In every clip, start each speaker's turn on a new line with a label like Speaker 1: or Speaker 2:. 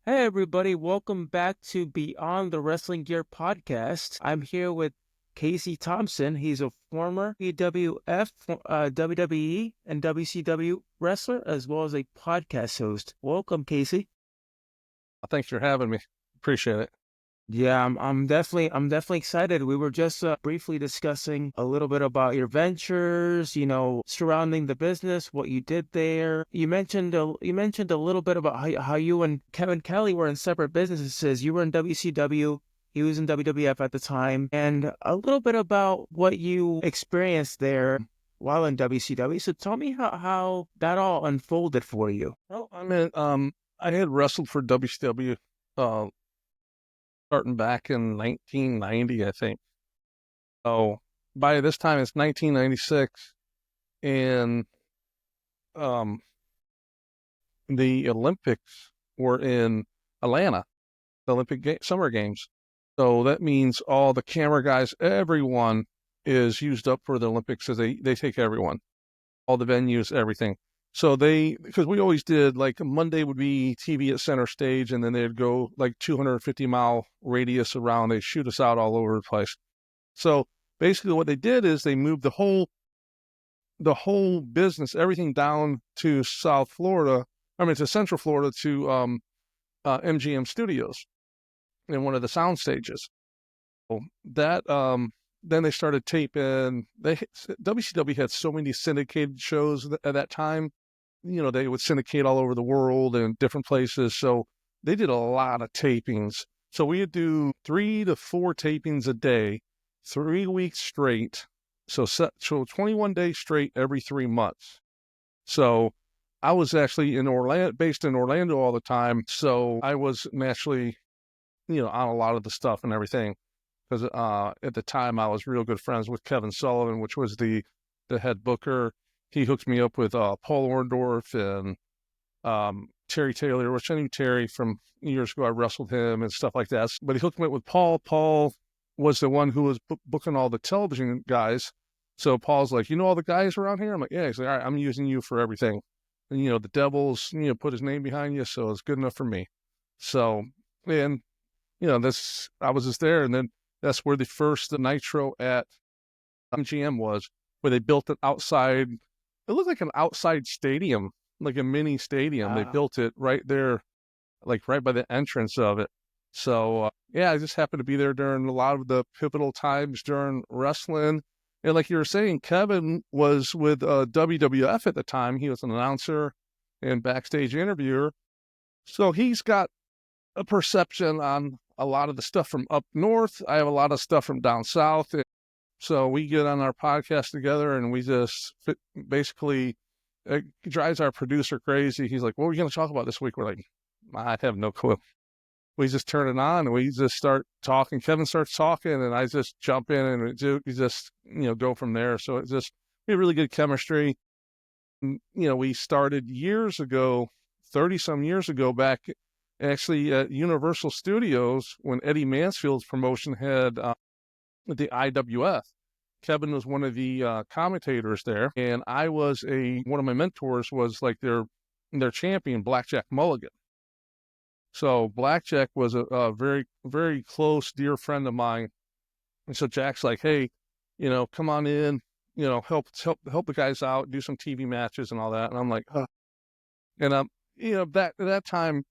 Speaker 1: Hey everybody, welcome back to Beyond the Wrestling Gear podcast. I'm here with Casey Thompson. He's a former WWF, WWE, and WCW wrestler, as well as a podcast host. Welcome, Casey.
Speaker 2: Thanks for having me. Appreciate it.
Speaker 1: Yeah, I'm definitely excited. We were just briefly discussing a little bit about your ventures, surrounding the business, what you did there. You mentioned a little bit about how you and Kevin Kelly were in separate businesses. You were in WCW, he was in WWF at the time, and a little bit about what you experienced there while in WCW. So tell me how that all unfolded for you.
Speaker 2: Well, I had wrestled for WCW uh, starting back in 1990, I think. So by this time, it's 1996, and um, the Olympics were in Atlanta, the Summer Games. So that means all the camera guys, everyone is used up for the Olympics, so they take everyone, all the venues, everything. So because we always did, like Monday would be TV at center stage, and then they'd go like 250-mile radius around. They'd shoot us out all over the place. So basically what they did is they moved the whole business, everything down to to Central Florida to MGM Studios in one of the sound stages. So then they started taping. WCW had so many syndicated shows at that time. They would syndicate all over the world and different places. So they did a lot of tapings. So we would do 3 to 4 tapings a day, 3 weeks straight. So 21 days straight every 3 months. So I was actually based in Orlando all the time. So I was naturally, on a lot of the stuff and everything. Because at the time I was real good friends with Kevin Sullivan, which was the head booker. He hooked me up with Paul Orndorff and Terry Taylor, which I knew Terry from years ago. I wrestled him and stuff like that. But he hooked me up with Paul. Paul was the one who was booking all the television guys. So Paul's like, all the guys around here? I'm like, yeah. He's like, all right, I'm using you for everything. And, the Devils, put his name behind you, so it's good enough for me. So, and, I was just there. And then that's where the first Nitro at MGM was, where they built it outside. It looked like an outside stadium, like a mini stadium. They built it right there, like right by the entrance of it. So, I just happened to be there during a lot of the pivotal times during wrestling. And like you were saying, Kevin was with WWF at the time. He was an announcer and backstage interviewer. So he's got a perception on a lot of the stuff from up north. I have a lot of stuff from down south. So we get on our podcast together and we just basically, it drives our producer crazy. He's like, what are we going to talk about this week? We're like, I have no clue. We just turn it on and we just start talking. Kevin starts talking and I just jump in and we just, go from there. So it's just, we have really good chemistry. And, we started years ago, 30 some years ago, back actually at Universal Studios when Eddie Mansfield's promotion had the IWF. Kevin was one of the commentators there, and one of my mentors was like their champion, Blackjack Mulligan. So Blackjack was a very, very close, dear friend of mine. And so Jack's like, hey, come on in, help the guys out, do some TV matches and all that. And I'm like, huh. And that time,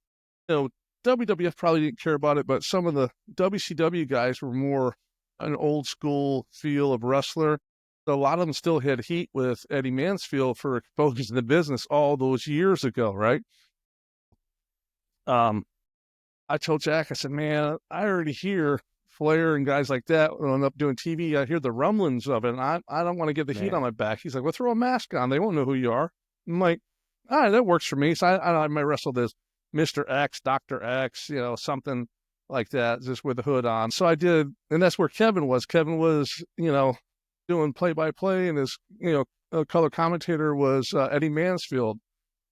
Speaker 2: WWF probably didn't care about it, but some of the WCW guys were more an old school feel of wrestler. So a lot of them still had heat with Eddie Mansfield for exposing the business all those years ago, right? I told Jack, I said, man, I already hear Flair and guys like that when I'm up doing TV. I hear the rumblings of it, and I don't want to get the heat on my back. He's like, well, throw a mask on. They won't know who you are. I'm like, all right, that works for me. So I might wrestle this Mr. X, Dr. X, something like that, just with the hood on. So I did, and that's where Kevin was. Kevin was, doing play-by-play, and his, color commentator was Eddie Mansfield.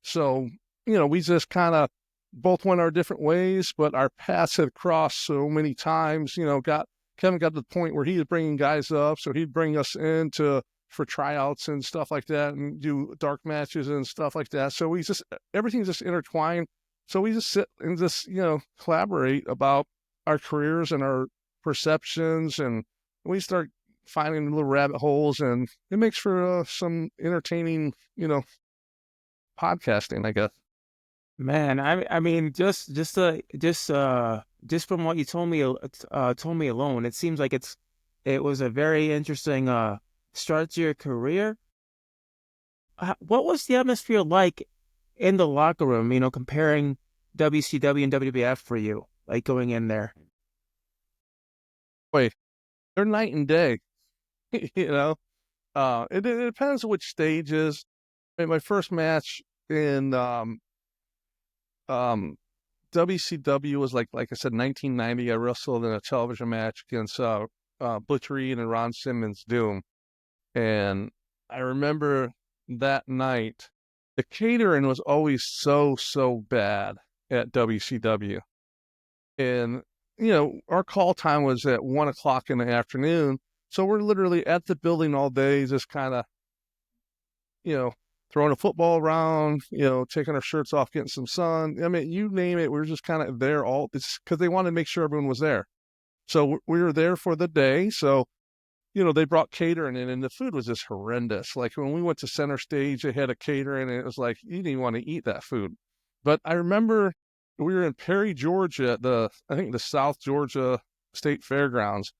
Speaker 2: So, we just kind of both went our different ways, but our paths had crossed so many times. Kevin got to the point where he was bringing guys up, so he'd bring us in for tryouts and stuff like that, and do dark matches and stuff like that. So everything's just intertwined. So we just sit and just, collaborate about our careers and our perceptions, and we start finding little rabbit holes, and it makes for some entertaining, podcasting, I guess.
Speaker 1: Man, I mean, just from what you told me alone, it seems like it was a very interesting start to your career. What was the atmosphere like in the locker room? You know, comparing WCW and WWF for you, like going in there.
Speaker 2: Wait, they're night and day, you know. It depends which stages. I mean, my first match in um WCW was like I said, 1990. I wrestled in a television match against Butch Reed and Ron Simmons Doom, and I remember that night the catering was always so bad at WCW, and our call time was at 1 o'clock in the afternoon, so we're literally at the building all day, just kind of you know, throwing a football around, taking our shirts off, getting some sun. I mean, you name it, we were just kind of there all. It's because they wanted to make sure everyone was there. So we were there for the day. So, they brought catering in, and the food was just horrendous. Like when we went to center stage, they had a catering, and it was like you didn't even want to eat that food. But I remember we were in Perry, Georgia, at I think the South Georgia State Fairgrounds,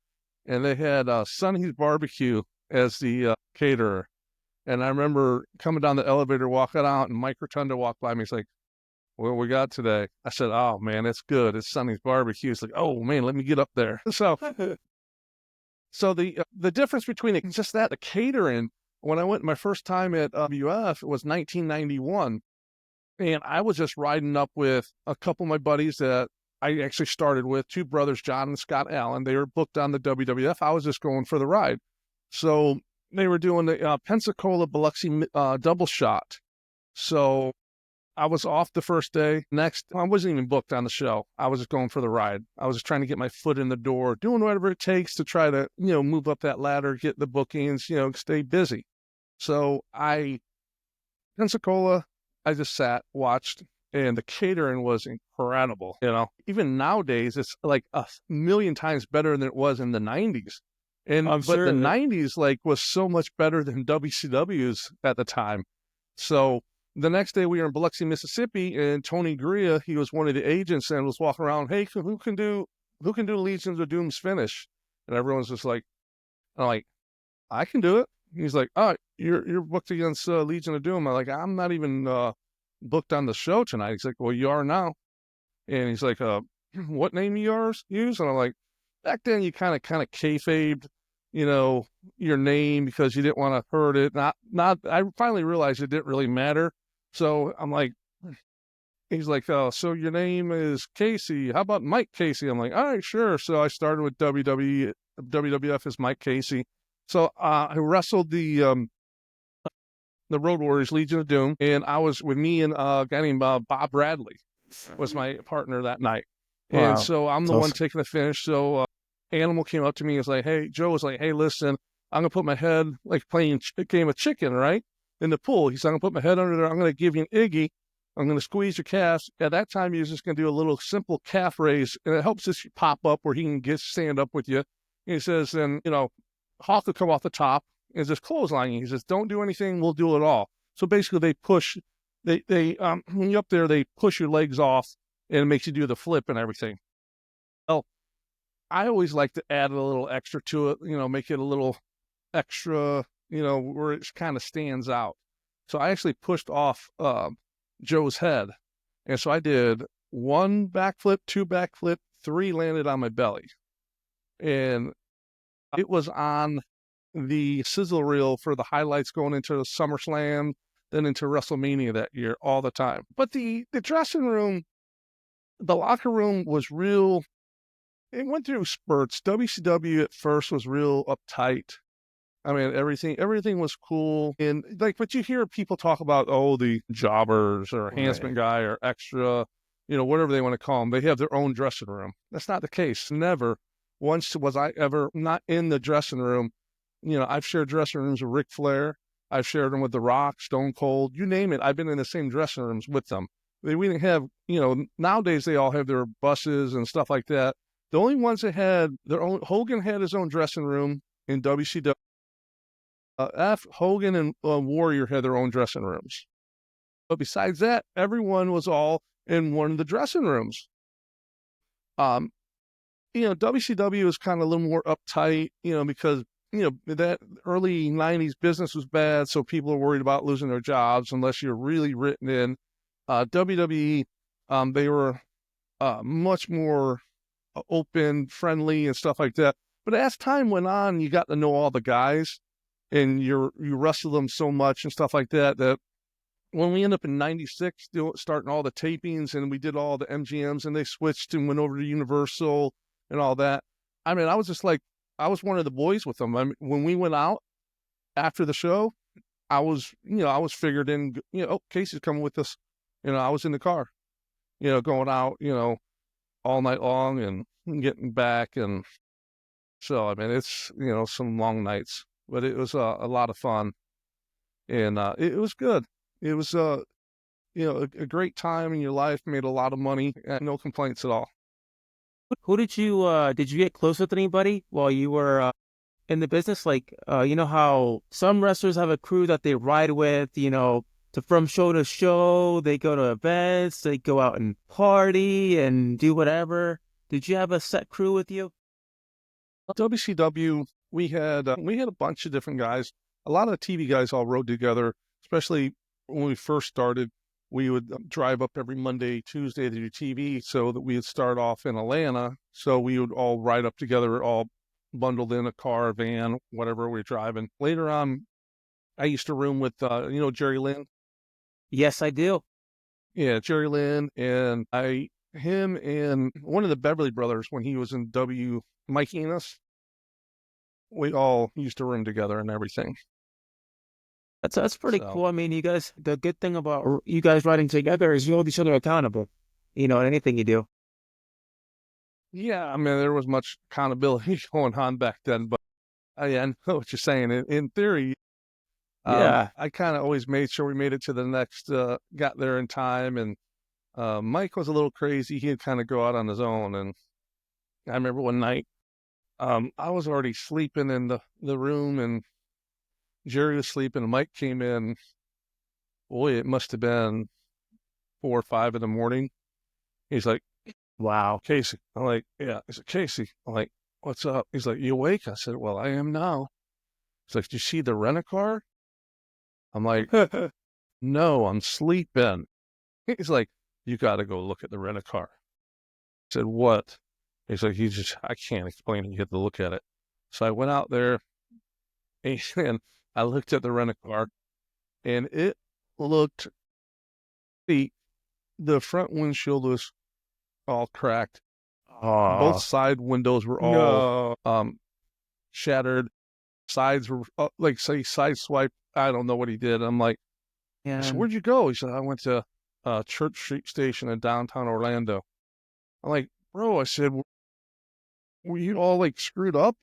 Speaker 2: and they had Sonny's Barbecue as the caterer. And I remember coming down the elevator, walking out, and Mike Rotunda walked by me. He's like, "What we got today?" I said, "Oh man, it's good. It's Sonny's Barbecue." He's like, "Oh man, let me get up there." So the difference between it, just that the catering. When I went my first time at WF, it was 1991, and I was just riding up with a couple of my buddies that I actually started with, two brothers, John and Scott Allen. They were booked on the WWF. I was just going for the ride. So they were doing the Pensacola Biloxi double shot. So I was off the first day. Next, I wasn't even booked on the show. I was just going for the ride. I was just trying to get my foot in the door, doing whatever it takes to try to, move up that ladder, get the bookings, stay busy. So Pensacola, I just sat, watched, and the catering was incredible. Even nowadays, it's like a million times better than it was in the 90s. But the 90s was so much better than WCW's at the time. So the next day we were in Biloxi, Mississippi, and Tony Gria, he was one of the agents and was walking around, "Hey, who can do Legions of Doom's finish?" And everyone's just like, I'm like, "I can do it." He's like, "Oh, you're booked against Legion of Doom." I'm like, "I'm not even booked on the show tonight." He's like, "Well, you are now." And he's like, "What name you use?" And I'm like, back then you kind of kayfabed, your name because you didn't want to hurt it. I finally realized it didn't really matter. So I'm like, he's like, "Oh, so your name is Casey. How about Mike Casey?" I'm like, "All right, sure." So I started with WWF as Mike Casey. So I wrestled the Road Warriors, Legion of Doom, and I was with me and a guy named Bob Bradley was my partner that night.
Speaker 1: Wow.
Speaker 2: And so I'm the one taking the finish. So Animal came up to me and was like, Joe was like, "Hey, listen, I'm going to put my head, like playing a game of chicken, right? In the pool." He said, "I'm going to put my head under there. I'm going to give you an Iggy. I'm going to squeeze your calves." At that time, he was just going to do a little simple calf raise, and it helps this pop up where he can stand up with you. And he says, and, Hawk will come off the top and just clothesline you. He says, "Don't do anything. We'll do it all." So basically they push, when you're up there, they push your legs off and it makes you do the flip and everything. Well, I always like to add a little extra to it, make it a little extra, where it kind of stands out. So I actually pushed off Joe's head. And so I did 1 backflip, 2 backflip, 3 landed on my belly. And it was on the sizzle reel for the highlights going into SummerSlam, then into WrestleMania that year all the time. But the dressing room, the locker room was real. It went through spurts. WCW at first was real uptight. I mean, everything was cool. And but you hear people talk about, the jobbers or enhancement guy or extra, whatever they want to call them. They have their own dressing room. That's not the case. Never once was I ever not in the dressing room. I've shared dressing rooms with Ric Flair. I've shared them with The Rock, Stone Cold, you name it. I've been in the same dressing rooms with them. we didn't have, nowadays they all have their buses and stuff like that. The only ones that had their own, Hogan had his own dressing room in WCW. Hogan and Warrior had their own dressing rooms. But besides that, everyone was all in one of the dressing rooms. WCW was kind of a little more uptight, because, that early 90s business was bad. So people are worried about losing their jobs unless you're really written in. WWE, they were much more open, friendly, and stuff like that. But as time went on, you got to know all the guys, and you wrestled them so much and stuff like that, that when we end up in 96, starting all the tapings, and we did all the MGMs, and they switched and went over to Universal and all that. I mean, I was just like, I was one of the boys with them. I mean, when we went out after the show, I was figured in, oh, Casey's coming with us. I was in the car, going out, all night long and getting back. And so, I mean, it's, some long nights, but it was a lot of fun, and it was good. It was, a great time in your life, made a lot of money, no complaints at all.
Speaker 1: Who did you get close with anybody while you were in the business? Like, you know how some wrestlers have a crew that they ride with, from show to show, they go to events, they go out and party and do whatever. Did you have a set crew with you?
Speaker 2: WCW, we had a bunch of different guys. A lot of the TV guys all rode together, especially when we first started. We would drive up every Monday, Tuesday to do TV, so that we would start off in Atlanta. So we would all ride up together, all bundled in a car, van, whatever we were driving. Later on, I used to room with, Jerry Lynn.
Speaker 1: Yes, I do.
Speaker 2: Yeah, Jerry Lynn, and him and one of the Beverly Brothers when he was in Mike Enos. We all used to room together and everything.
Speaker 1: That's pretty cool. I mean, you guys, the good thing about you guys riding together is you hold each other accountable, in anything you do.
Speaker 2: Yeah, I mean, there was much accountability going on back then, but I know what you're saying. In theory,
Speaker 1: Yeah.
Speaker 2: I kind of always made sure we made it to the next, got there in time. And Mike was a little crazy. He'd kind of go out on his own. And I remember one night, I was already sleeping in the room, and Jerry was sleeping, and Mike came in. Boy, it must have been 4 or 5 in the morning. He's like,
Speaker 1: Wow.
Speaker 2: Casey. I'm like, yeah. He's like, Casey. I'm like, what's up? He's like, you awake? I said, well, I am now. He's like, did you see the rent-a-car? I'm like, no, I'm sleeping. He's like, you got to go look at the rent-a-car. I said, what? He's like, I can't explain it. You have to look at it. So I went out there, and I looked at the rent-a-car, and it looked, the front windshield was all cracked. Both side windows were all shattered. Sides were side swipe. I don't know what he did. I'm like, I said, where'd you go? He said, I went to Church Street Station in downtown Orlando. I'm like, bro, I said, were you all like screwed up?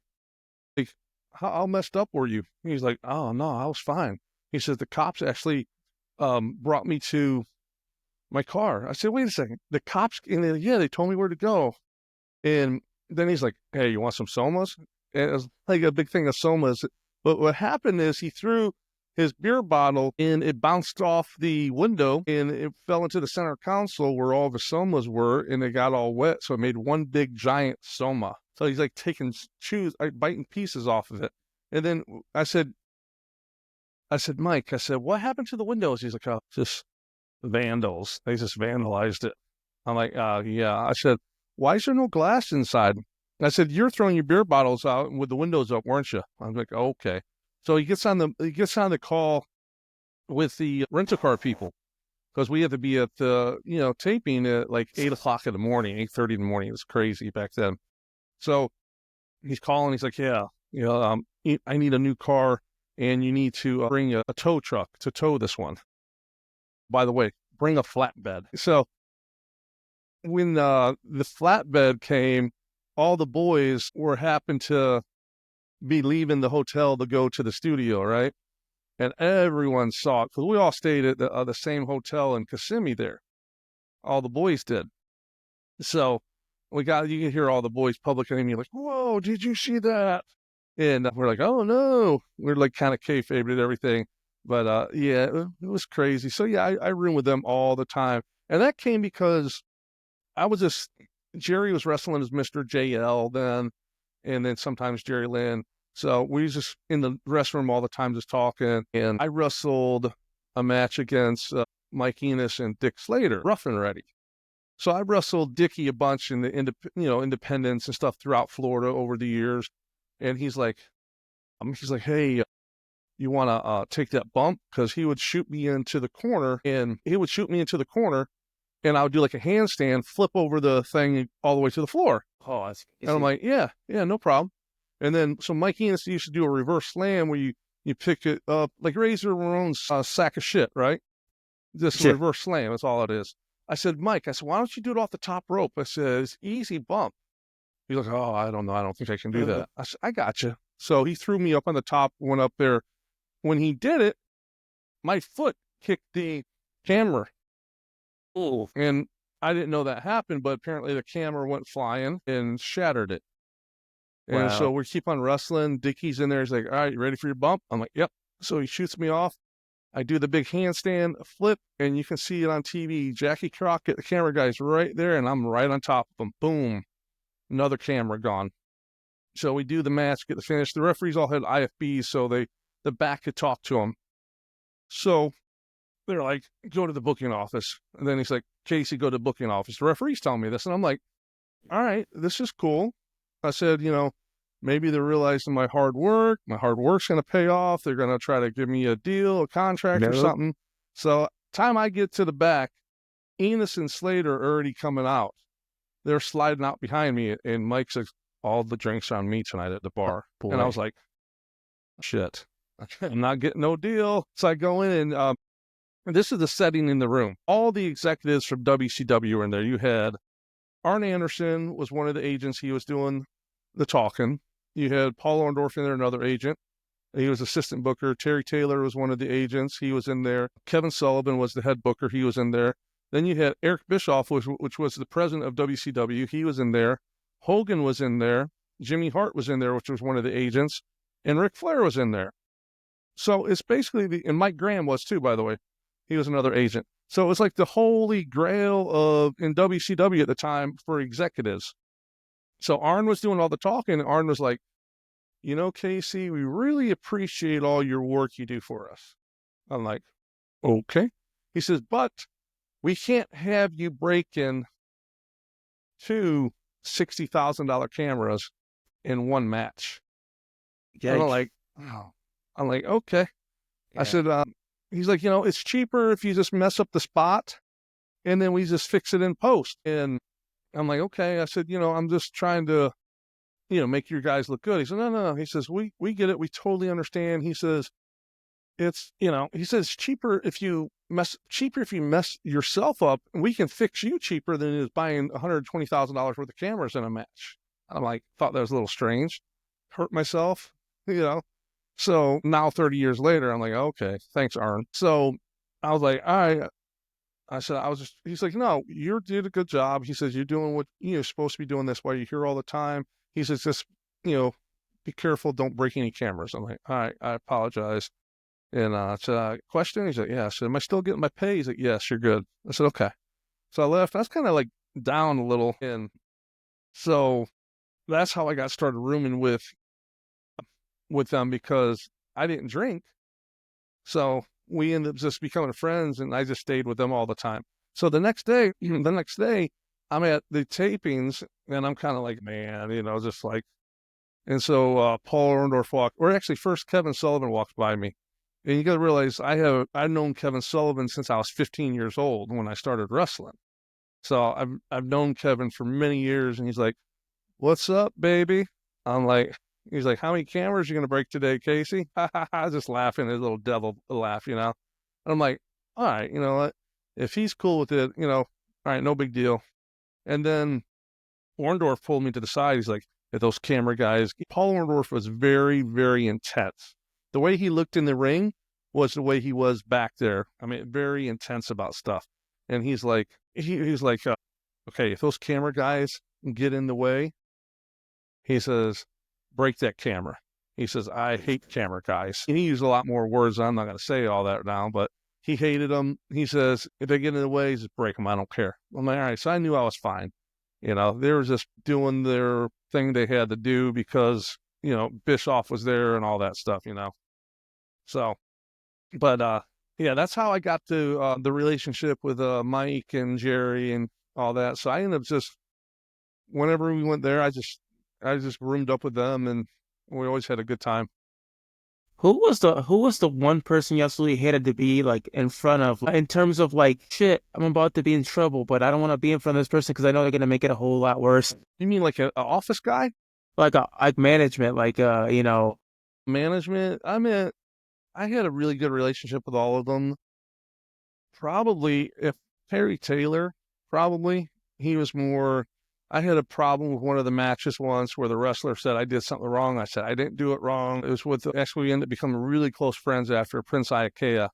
Speaker 2: Like, how messed up were you? He's like, oh no, I was fine. He says the cops actually brought me to my car. I said, wait a second. The cops, and they told me where to go. And then he's like, hey, you want some somas? And it was like a big thing of somas. But what happened is he threw his beer bottle, and it bounced off the window, and it fell into the center console where all the somas were, and it got all wet. So it made one big giant soma. So he's like biting pieces off of it. And then I said, Mike, I said, what happened to the windows? He's like, oh, just vandals. They just vandalized it. I'm like, yeah. I said, why is there no glass inside? I said, you're throwing your beer bottles out with the windows up, weren't you? I'm like, oh, okay. So he gets on the call with the rental-car people, because we had to be at the, taping at like 8:00 in the morning, 8:30 in the morning. It was crazy back then. So he's calling. He's like, yeah, I need a new car, and you need to bring a tow truck to tow this one. By the way, bring a flatbed. So when the flatbed came, all the boys happened to be leaving the hotel to go to the studio, right? And everyone saw it, because we all stayed at the same hotel in Kissimmee there. all the boys did. So you can hear all the boys publicly me like, "Whoa, did you see that?" And we're like, "Oh no," we're like kind of kayfabe and everything. But yeah, it was crazy. So yeah, I room with them all the time, and that came because I was just Jerry was wrestling as Mr. JL then, and then sometimes Jerry Lynn. So we was just in the restroom all the time, just talking. And I wrestled a match against Mike Enos and Dick Slater, rough and ready. So I wrestled Dickie a bunch in the independents and stuff throughout Florida over the years. And he's like, hey, you want to take that bump? Because he would shoot me into the corner, and I would do like a handstand, flip over the thing all the way to the floor.
Speaker 1: Oh, that's
Speaker 2: And I'm like, yeah, no problem. And then, so Mike Enos used to do a reverse slam where you pick it up, like Razor Ramon's sack of shit, right? Just a reverse slam, that's all it is. I said, Mike, why don't you do it off the top rope? I said, it's easy bump. He's like, oh, I don't know. I don't think I can do that. I said, I got you. So he threw me up on the top, went up there. When he did it, my foot kicked the camera.
Speaker 1: Oh,
Speaker 2: And I didn't know that happened, but apparently the camera went flying and shattered it. And so we keep on wrestling. Dickie's in there. He's like, all right, you ready for your bump? I'm like, yep. So he shoots me off. I do the big handstand flip, and you can see it on TV. Jackie Crockett, the camera guy's right there, and I'm right on top of him. Boom. Another camera gone. So we do the match, get the finish. The referees all had IFBs, so the back could talk to them. So they're like, go to the booking office. And then he's like, Casey, go to the booking office. The referee's telling me this. And I'm like, all right, this is cool. I said, maybe they're realizing my hard work's going to pay off. They're going to try to give me a deal, a contract or something. So time I get to the back, Enos and Slater are already coming out. They're sliding out behind me. And Mike says, all the drinks on me tonight at the bar. And I was like, shit, I'm not getting no deal. So I go in and this is the setting in the room. All the executives from WCW were in there. You had Arn Anderson was one of the agents. He was doing the talking. You had Paul Orndorff in there, another agent. He was assistant booker. Terry Taylor was one of the agents. He was in there. Kevin Sullivan was the head booker. He was in there. Then you had Eric Bischoff, which was the president of WCW. He was in there. Hogan was in there. Jimmy Hart was in there, which was one of the agents. And Ric Flair was in there. So it's basically and Mike Graham was too, by the way. He was another agent. So it was like the holy grail in WCW at the time for executives. So Arn was doing all the talking, and Arn was like, Casey, we really appreciate all your work you do for us. I'm like, okay. He says, but we can't have you break in two $60,000 cameras in one match. And I'm like, okay. Yeah. I said, he's like, it's cheaper if you just mess up the spot and then we just fix it in post. And I'm like, okay. I said, I'm just trying to, make your guys look good. He said, no. He says, we get it. We totally understand. He says, cheaper if you mess yourself up, and we can fix you cheaper than it is buying $120,000 worth of cameras in a match. I'm like, thought that was a little strange. Hurt myself, So now 30 years later, I'm like, okay, thanks, Arn. So I was like, all right. I said, he's like, no, you did a good job. He says, you're doing what you're supposed to be doing. This why you're here all the time. He says, just, be careful. Don't break any cameras. I'm like, all right, I apologize. And I said, question? He's like, yeah. I said, am I still getting my pay? He's like, yes, you're good. I said, okay. So I left. I was kind of like down a little. And so that's how I got started rooming with them, because I didn't drink. So we ended up just becoming friends, and I just stayed with them all the time. So the next day, I'm at the tapings, and I'm kind of like, man, just like, and so Paul Orndorff first Kevin Sullivan walked by me. And you got to realize I've known Kevin Sullivan since I was 15 years old when I started wrestling. So I've known Kevin for many years, and he's like, what's up, baby? I'm like, he's like, how many cameras are you going to break today, Casey? I was just laughing, his little devil laugh, And I'm like, all right, you know what? If he's cool with it, all right, no big deal. And then Orndorff pulled me to the side. He's like, those camera guys. Paul Orndorff was very, very intense. The way he looked in the ring was the way he was back there. I mean, very intense about stuff. And he's like, he's like, okay, if those camera guys get in the way, he says, break that camera. He says, I hate camera guys. And he used a lot more words. I'm not going to say all that now, but he hated them. He says, if they get in the way, just break them. I don't care. I'm like, all right. So I knew I was fine. You know, they were just doing their thing they had to do because, you know, Bischoff was there and all that stuff, you know. So, but yeah, that's how I got to the relationship with Mike and Jerry and all that. So I ended up just, whenever we went there, I just roomed up with them, and we always had a good time.
Speaker 1: Who was the one person you absolutely hated to be like in front of in terms of like shit, I'm about to be in trouble, but I don't want to be in front of this person because I know they're gonna make it a whole lot worse.
Speaker 2: You mean like a office guy?
Speaker 1: Like management, you know.
Speaker 2: Management? I mean, I had a really good relationship with all of them. Probably if Terry Taylor, probably he was more. I had a problem with one of the matches once where the wrestler said I did something wrong. I said I didn't do it wrong. It was with actually we ended up becoming really close friends after Prince Iakea,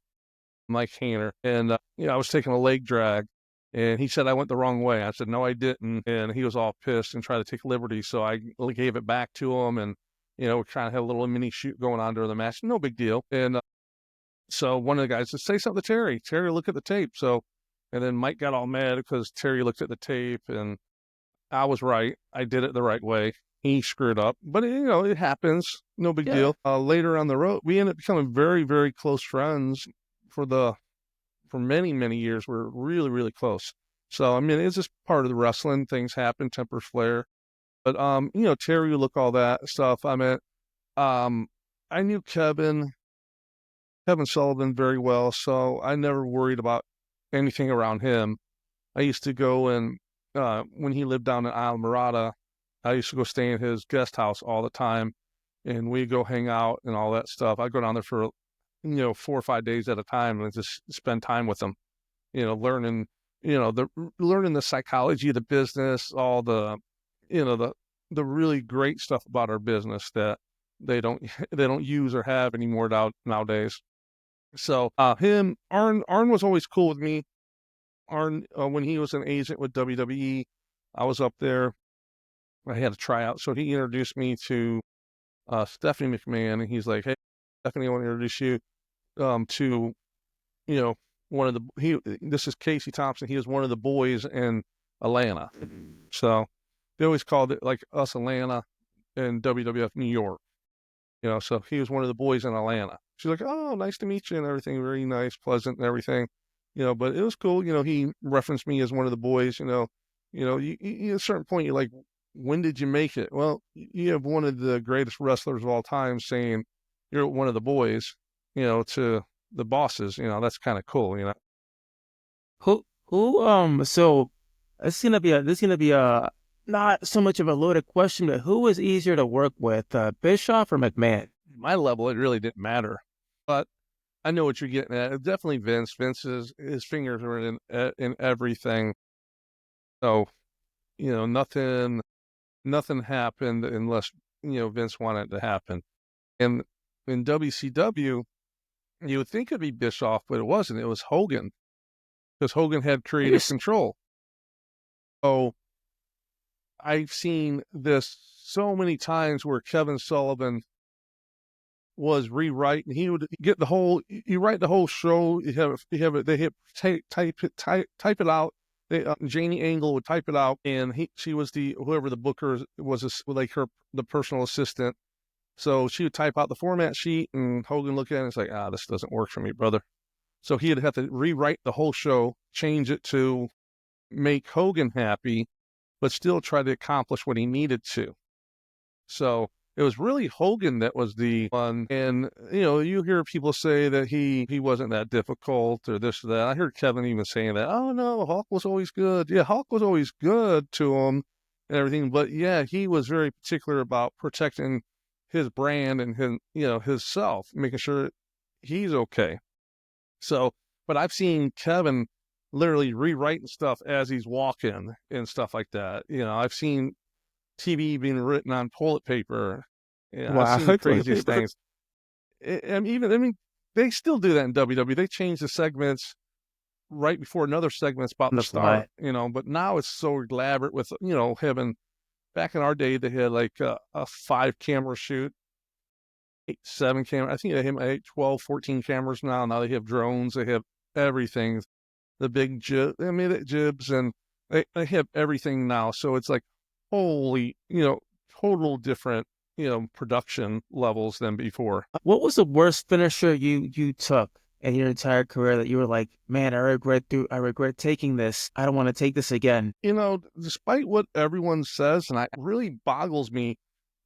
Speaker 2: Mike Hayner, and you know I was taking a leg drag, and he said I went the wrong way. I said no, I didn't, and he was all pissed and tried to take liberty. So I gave it back to him, and you know we kind of had a little mini shoot going on during the match. No big deal. And so one of the guys said, say something to Terry. Terry, look at the tape. So, and then Mike got all mad because Terry looked at the tape, and I was right. I did it the right way. He screwed up, but you know, it happens. No big
Speaker 1: Yeah.
Speaker 2: deal. Later on the road, we ended up becoming very, very close friends for many, many years. We're really, really close. So, I mean, it's just part of the wrestling. Things happen, tempers flare. But, you know, Terry, look, all that stuff. I mean, um, I knew Kevin Sullivan very well, so I never worried about anything around him. I used to go and when he lived down in Islamorada, I used to go stay in his guest house all the time, and we go hang out and all that stuff. I go down there for 4 or 5 days at a time and just spend time with him. You know, learning learning the psychology of the business, all the you know the really great stuff about our business that they don't they don't use or have anymore nowadays. So Arn was always cool with me. Arn, when he was an agent with WWE, I was up there. I had a tryout, so he introduced me to Stephanie McMahon, and he's like, "Hey, Stephanie, I want to introduce you to you know one of the This is Casey Thompson. He was one of the boys in Atlanta, so they always called it like us Atlanta and WWF New York. You know, so he was one of the boys in Atlanta. She's like, "Oh, nice to meet you," and everything, very nice, pleasant, and everything. You know, but it was cool. You know, he referenced me as one of the boys. You at a certain point, you're like, "When did you make it?" Well, you have one of the greatest wrestlers of all time saying you're one of the boys. You know, to the bosses. You know, that's kind of cool. You know,
Speaker 1: Who so this is gonna be a not so much of a loaded question, but who was easier to work with, Bischoff or McMahon?
Speaker 2: my level, it really didn't matter, but I know what you're getting at. Definitely Vince. His fingers were in everything. So nothing happened unless Vince wanted it to happen. And in WCW, you would think it'd be Bischoff, but it wasn't. It was Hogan because Hogan had creative control. So I've seen this so many times where Kevin Sullivan was rewriting. He would get you write the whole show. They hit type it out. Janie Angle would type it out, and she was whoever the booker was, like the personal assistant. So she would type out the format sheet, and Hogan looked at it and it's like, this doesn't work for me, brother. So he'd have to rewrite the whole show, change it to make Hogan happy, but still try to accomplish what he needed to. So it was really Hogan that was the one. And, you hear people say that he wasn't that difficult or this or that. I heard Kevin even saying that, oh, no, Hulk was always good. Yeah, Hulk was always good to him and everything. But, yeah, he was very particular about protecting his brand and his self, making sure he's okay. So, but I've seen Kevin literally rewriting stuff as he's walking and stuff like that. I've seen TV being written on toilet paper. I've
Speaker 1: Wow,
Speaker 2: seen the
Speaker 1: toilet
Speaker 2: craziest
Speaker 1: paper.
Speaker 2: things. They still do that in WWE. They change the segments right before another segment's about
Speaker 1: On
Speaker 2: to
Speaker 1: the fly.
Speaker 2: start, but now it's so elaborate with, having, back in our day, they had like a 5 camera shoot, 7 camera. I think they have 12, 14 cameras now. Now they have drones, they have everything, the big jibs, and they have everything now. So it's like, holy, total different, production levels than before.
Speaker 1: What was the worst finisher you took in your entire career that you were like, man, I regret taking this. I don't want to take this again.
Speaker 2: Despite what everyone says, and it really boggles me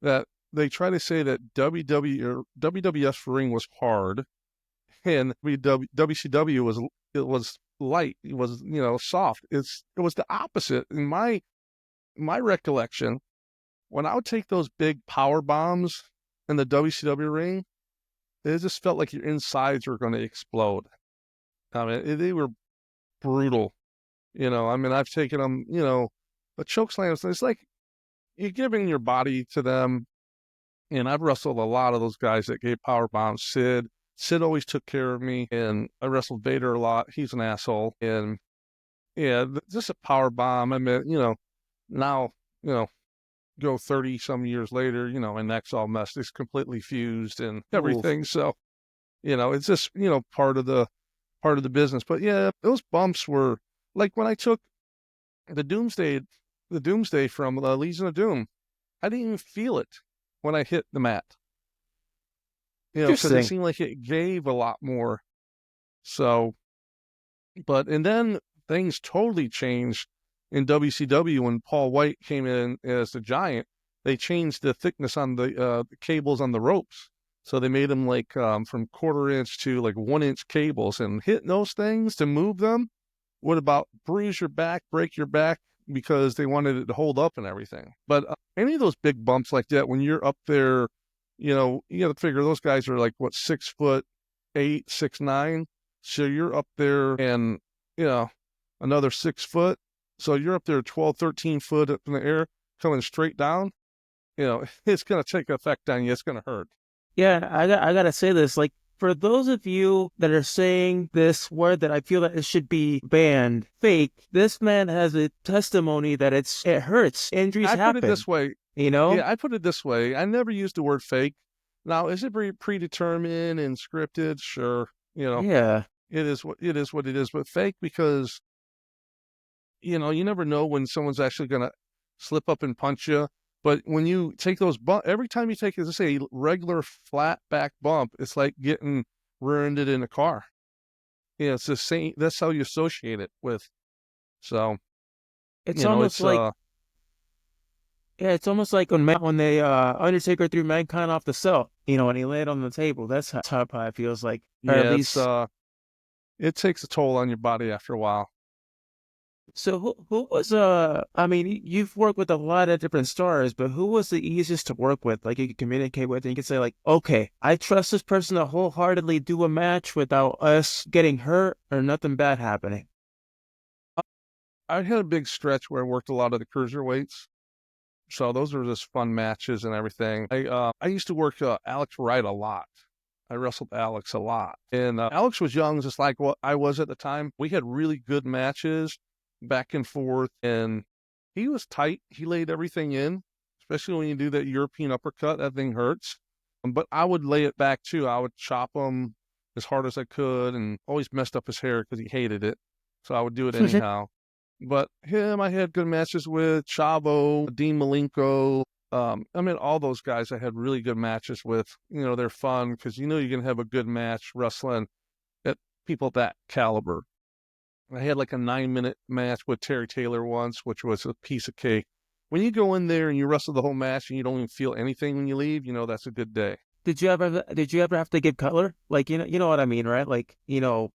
Speaker 2: that they try to say that WWF ring was hard and WCW was light. It was, soft. It was the opposite. In my recollection, when I would take those big power bombs in the WCW ring, it just felt like your insides were going to explode. I mean, they were brutal. I mean, I've taken them, but choke slams, it's like you're giving your body to them. And I've wrestled a lot of those guys that gave power bombs. Sid always took care of me, and I wrestled Vader a lot. He's an asshole. And yeah, just a power bomb. I mean, now, go 30 some years later, my neck's all messed. It's completely fused and
Speaker 1: Oof.
Speaker 2: everything. So, it's just, part of the business. But yeah, those bumps were like when I took the Doomsday from Legion of Doom. I didn't even feel it when I hit the mat, because it
Speaker 1: Interesting.
Speaker 2: seemed like it gave a lot more. So, and then things totally changed in WCW when Paul White came in as the Giant. They changed the thickness on the cables on the ropes. So they made them like from 1/4 inch to like 1 inch cables, and hitting those things to move them would about bruise your back, break your back, because they wanted it to hold up and everything. But any of those big bumps like that, when you're up there, you got to figure those guys are like, what, 6'8", 6'9". So you're up there and, another 6 foot. So you're up there 12, 13 foot up in the air coming straight down. It's going to take effect on you. It's going to hurt.
Speaker 1: Yeah, I gotta say this. Like, for those of you that are saying this word that I feel that it should be banned, fake, this man has a testimony that it hurts. Injuries
Speaker 2: I put it
Speaker 1: happen,
Speaker 2: this way.
Speaker 1: you know?
Speaker 2: Yeah, I put it this way. I never used the word fake. Now, is it predetermined and scripted? Sure.
Speaker 1: Yeah.
Speaker 2: It is what it is, but fake because, you never know when someone's actually going to slip up and punch you. But when you take those every time you take, as I say, a regular flat back bump, it's like getting rear-ended in a car. It's the same. That's how you associate it with. So,
Speaker 1: It's almost
Speaker 2: it's,
Speaker 1: like Yeah, it's almost like when they Undertaker threw Mankind off the cell, when he laid on the table. That's how it feels like. Or at
Speaker 2: yeah,
Speaker 1: least.
Speaker 2: it takes a toll on your body after a while.
Speaker 1: So who was I mean, you've worked with a lot of different stars, but who was the easiest to work with? Like, you could communicate with, and you could say like, okay, I trust this person to wholeheartedly do a match without us getting hurt or nothing bad happening.
Speaker 2: I had a big stretch where I worked a lot of the cruiserweights. So those were just fun matches and everything. I used to work Alex Wright a lot. I wrestled Alex a lot. And Alex was young, just like what I was at the time. We had really good matches back and forth, and he was tight. He laid everything in, especially when you do that European uppercut. That thing hurts. But I would lay it back too. I would chop him as hard as I could, and always messed up his hair because he hated it. So I would do it anyhow. But him, I had good matches with Chavo, Dean Malenko. I mean, all those guys I had really good matches with. They're fun because you're going to have a good match wrestling at people that caliber. I had like a 9-minute match with Terry Taylor once, which was a piece of cake. When you go in there and you wrestle the whole match and you don't even feel anything when you leave, that's a good day.
Speaker 1: Did you ever have to give color? Like, you know what I mean, right? Like,
Speaker 2: Yeah.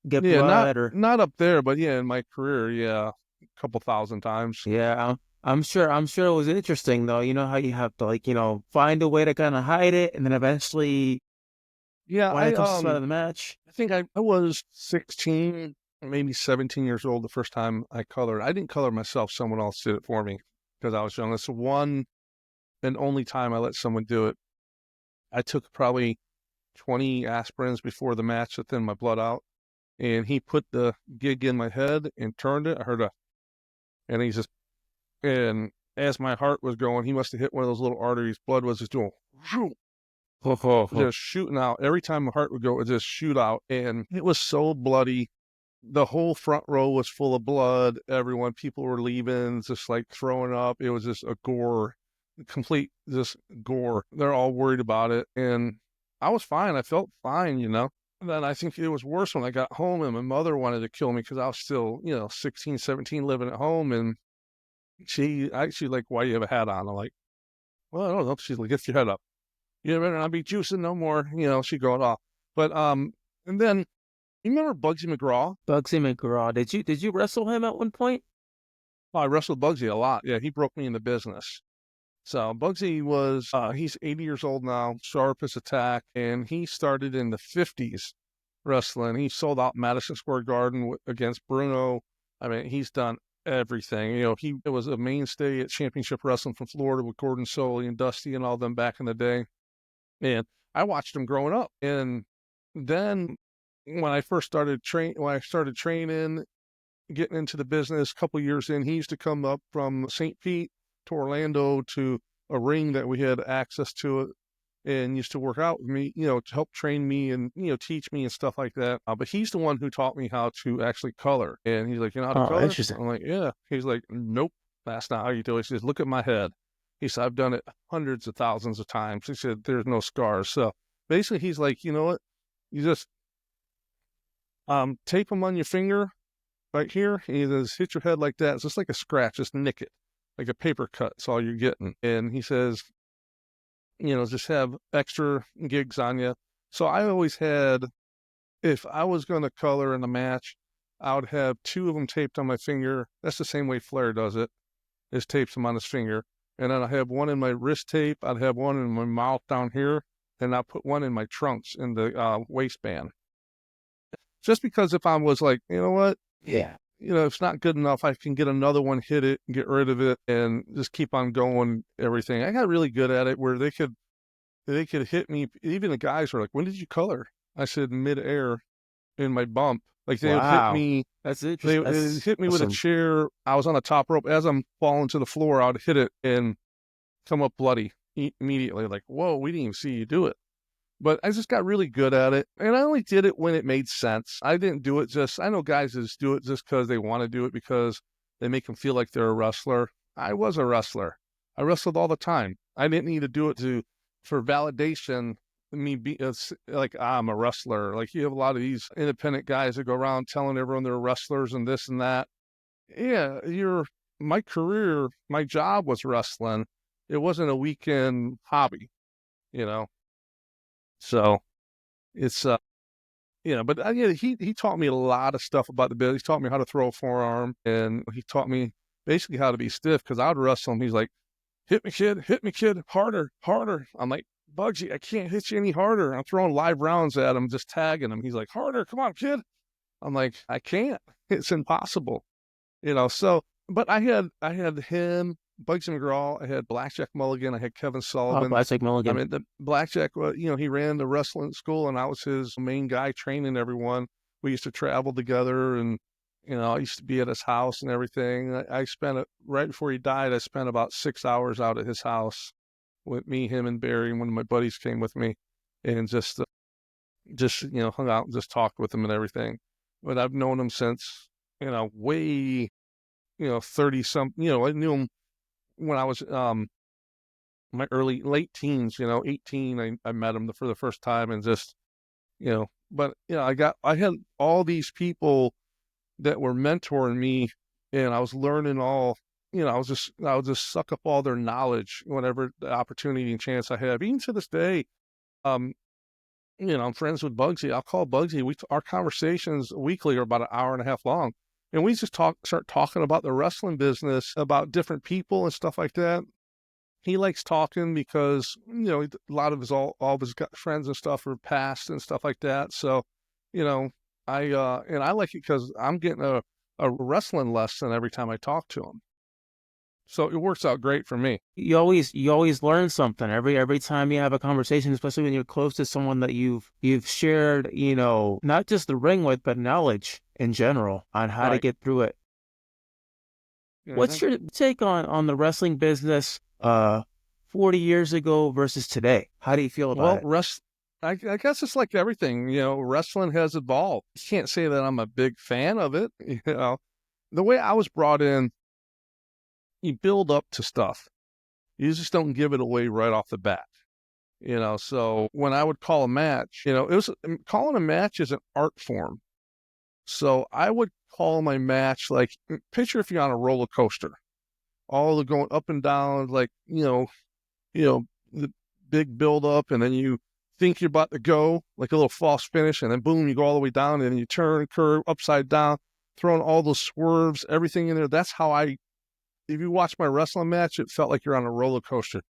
Speaker 1: get
Speaker 2: Yeah, not
Speaker 1: blood or
Speaker 2: not up there, but yeah, in my career, yeah, a couple thousand times.
Speaker 1: yeah. I'm sure it was interesting though. You know how you have to, like, find a way to kind of hide it, and then eventually
Speaker 2: Yeah,
Speaker 1: when it comes to the start of the match.
Speaker 2: I think I was 16, maybe 17 years old the first time I colored. I didn't color myself. Someone else did it for me because I was young. That's the one and only time I let someone do it. I took probably 20 aspirins before the match to thin my blood out. and he put the gig in my head and turned it. I heard and he's just, and as my heart was going, he must have hit one of those little arteries. Blood was just doing, just shooting out. Every time my heart would go, it would just shoot out. And it was so bloody. The whole front row was full of blood. People were leaving, just like throwing up. It was just a gore, complete just gore. They're all worried about it. And I was fine. I felt fine, And then I think it was worse when I got home and my mother wanted to kill me because I was still, 16, 17, living at home. And she's like, why do you have a hat on? I'm like, well, I don't know. She's like, get your head up. You better not be juicing no more. She going off. But, and then, you remember Bugsy McGraw?
Speaker 1: Bugsy McGraw. Did you wrestle him at one point?
Speaker 2: Oh, I wrestled Bugsy a lot. Yeah, he broke me in the business. So Bugsy was, he's 80 years old now, sharp as a tack, and he started in the 50s wrestling. He sold out Madison Square Garden against Bruno. I mean, he's done everything. He was a mainstay at Championship Wrestling from Florida with Gordon Soley and Dusty and all them back in the day. And I watched him growing up. And then when I started training, getting into the business a couple years in, he used to come up from St. Pete to Orlando to a ring that we had access to it, and used to work out with me, to help train me and, teach me and stuff like that. But he's the one who taught me how to actually color. And he's like, you know how to color?
Speaker 1: Interesting.
Speaker 2: I'm like, yeah. He's like, nope, that's not how you do it. He says, look at my head. He said, I've done it hundreds of thousands of times. He said, there's no scars. So basically he's like, you know what? You just tape them on your finger right here. He says, hit your head like that. It's just like a scratch. Just nick it. Like a paper cut. That's all you're getting. And he says, just have extra gigs on you. So I always had, if I was going to color in a match, I would have 2 of them taped on my finger. That's the same way Flair does it, is tapes them on his finger. And then I have one in my wrist tape. I'd have one in my mouth down here. And I'll put one in my trunks in the waistband. Just because if I was like, you know what?
Speaker 1: Yeah.
Speaker 2: It's not good enough, I can get another one, hit it, get rid of it, and just keep on going, everything. I got really good at it where they could hit me. Even the guys were like, when did you color? I said, midair in my bump. Like they would hit me.
Speaker 1: That's it.
Speaker 2: They hit me with a chair. I was on the top rope. As I'm falling to the floor, I would hit it and come up bloody immediately. Like, whoa, we didn't even see you do it. But I just got really good at it. And I only did it when it made sense. I didn't do it I know guys just do it just because they want to do it because they make them feel like they're a wrestler. I was a wrestler. I wrestled all the time. I didn't need to do it for validation, me be like, I'm a wrestler. Like you have a lot of these independent guys that go around telling everyone they're wrestlers and this and that. Yeah, my career, my job was wrestling. It wasn't a weekend hobby, So it's, but he taught me a lot of stuff about the business. He taught me how to throw a forearm, and he taught me basically how to be stiff because I would wrestle him. He's like, hit me, kid, harder, harder. I'm like, Bugsy, I can't hit you any harder. I'm throwing live rounds at him, just tagging him. He's like, harder, come on, kid. I'm like, I can't. It's impossible, So, but I had him, Bugsy McGraw, I had Blackjack Mulligan, I had Kevin Sullivan.
Speaker 1: Blackjack Mulligan.
Speaker 2: I mean, the Blackjack, he ran the wrestling school, and I was his main guy training everyone. We used to travel together, and I used to be at his house and everything. I spent right before he died. I spent about 6 hours out at his house with me, him, and Barry, and one of my buddies came with me, and just hung out and just talked with him and everything. But I've known him since way 30 some. I knew him when I was my late teens, 18. I met him for the first time, and just but I had all these people that were mentoring me, and I was learning all. I would just suck up all their knowledge whenever the opportunity and chance I have. Even to this day, I'm friends with Bugsy. I'll call Bugsy. Our conversations weekly are about an hour and a half long. And we just start talking about the wrestling business, about different people and stuff like that. He likes talking because, a lot of all of his friends and stuff are passed and stuff like that. So, I like it because I'm getting a wrestling lesson every time I talk to him. So it works out great for me.
Speaker 1: You always learn something every time you have a conversation, especially when you're close to someone that you've shared, not just the ring with, but knowledge in general on how to
Speaker 2: Right.
Speaker 1: get through it.
Speaker 2: Hmm.
Speaker 1: What's your take on the wrestling business 40 years ago versus today? How do you feel about
Speaker 2: Well,
Speaker 1: it?
Speaker 2: I guess it's like everything, wrestling has evolved. You can't say that I'm a big fan of it. The way I was brought in, you build up to stuff. You just don't give it away right off the bat. So when I would call a match, calling a match is an art form. So I would call my match like, picture if you're on a roller coaster, all the going up and down, like, the big build up, and then you think you're about to go, like a little false finish, and then boom, you go all the way down, and then you turn, curve, upside down, throwing all those swerves, everything in there. That's how if you watch my wrestling match, it felt like you're on a roller coaster.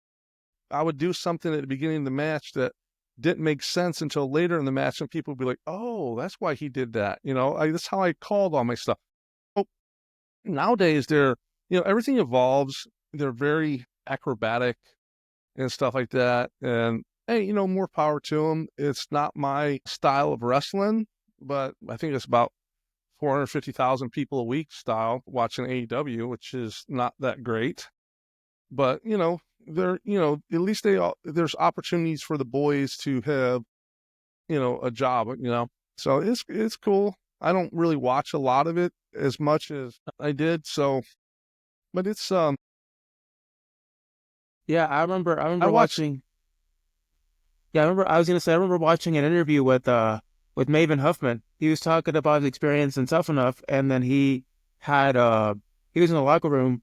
Speaker 2: I would do something at the beginning of the match that didn't make sense until later in the match, and people would be like, "Oh, that's why he did that." That's how I called all my stuff. Oh, nowadays, everything evolves. They're very acrobatic and stuff like that. And hey, more power to them. It's not my style of wrestling, but I think it's about 450,000 people a week style watching AEW, which is not that great. But at least there's opportunities for the boys to have a job. So it's cool. I don't really watch a lot of it as much as I did. So, but it's
Speaker 1: Yeah, I remember I
Speaker 2: I
Speaker 1: remember
Speaker 2: watched.
Speaker 1: watching I was gonna say I remember watching an interview with Maven Huffman. He was talking about his experience in Tough Enough, and then had he was in the locker room,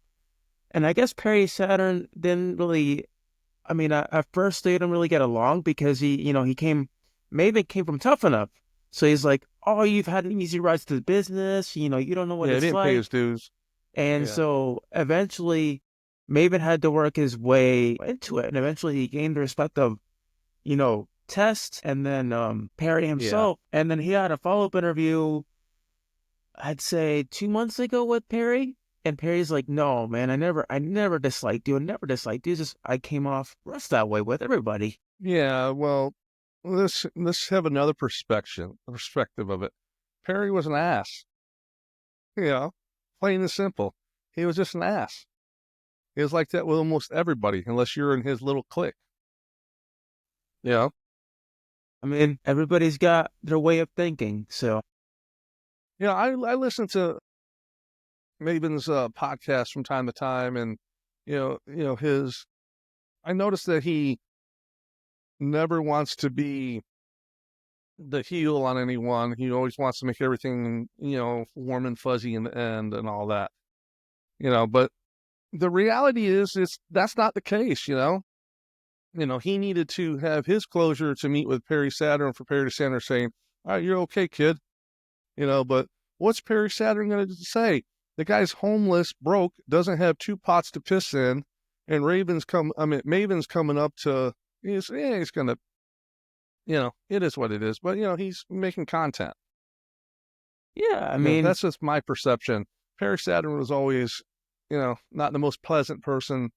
Speaker 1: and I guess Perry Saturn didn't really. I mean, at first they didn't really get along because Maven came from Tough Enough, so he's like, "Oh, you've had an easy rise to the business. You don't know what
Speaker 2: Yeah, he
Speaker 1: it's
Speaker 2: didn't pay his
Speaker 1: like."
Speaker 2: dues.
Speaker 1: And
Speaker 2: Yeah.
Speaker 1: so eventually, Maven had to work his way into it, and eventually he gained the respect of Test, and then Perry
Speaker 2: Yeah.
Speaker 1: himself. And then he had a follow-up interview, I'd say 2 months ago with Perry. And Perry's like, "No, man, I never disliked you. I never disliked you. Just I came off rough that way with everybody."
Speaker 2: Yeah, well, let's have another perspective of it. Perry was an ass, you know, plain and simple. He was just an ass. He was like that with almost everybody, unless you're in his little clique. You know,
Speaker 1: I mean, everybody's got their way of thinking. So
Speaker 2: I listen to Maven's podcast from time to time, and his. I noticed that he never wants to be the heel on anyone. He always wants to make everything warm and fuzzy in the end and all that. But the reality is that's not the case. He needed to have his closure to meet with Perry Saturn for Perry Saturn saying, "All right, you're okay, kid." But what's Perry Saturn going to say? The guy's homeless, broke, doesn't have two pots to piss in, and Maven's coming up to. He's gonna. It is what it is. But he's making content.
Speaker 1: yeah, I mean,
Speaker 2: That's just my perception. Perry Saturn was always, not the most pleasant person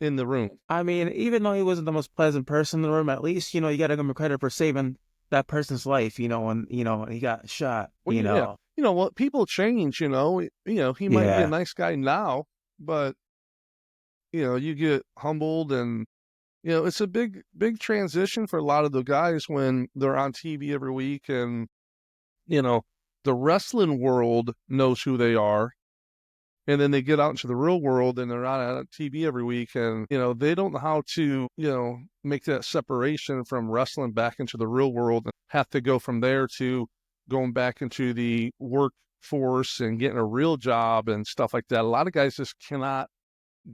Speaker 2: in the room.
Speaker 1: even though he wasn't the most pleasant person in the room, at least you got to give him credit for saving that person's life. When he got shot.
Speaker 2: Well, yeah, what people change. He might be a
Speaker 1: Yeah.
Speaker 2: nice guy now, but you get humbled, and it's a big transition for a lot of the guys when they're on TV every week, and you know, the wrestling world knows who they are. And then they get out into the real world and they're on TV every week, and they don't know how to make that separation from wrestling back into the real world, and have to go from there to going back into the workforce and getting a real job and stuff like that. A lot of guys just cannot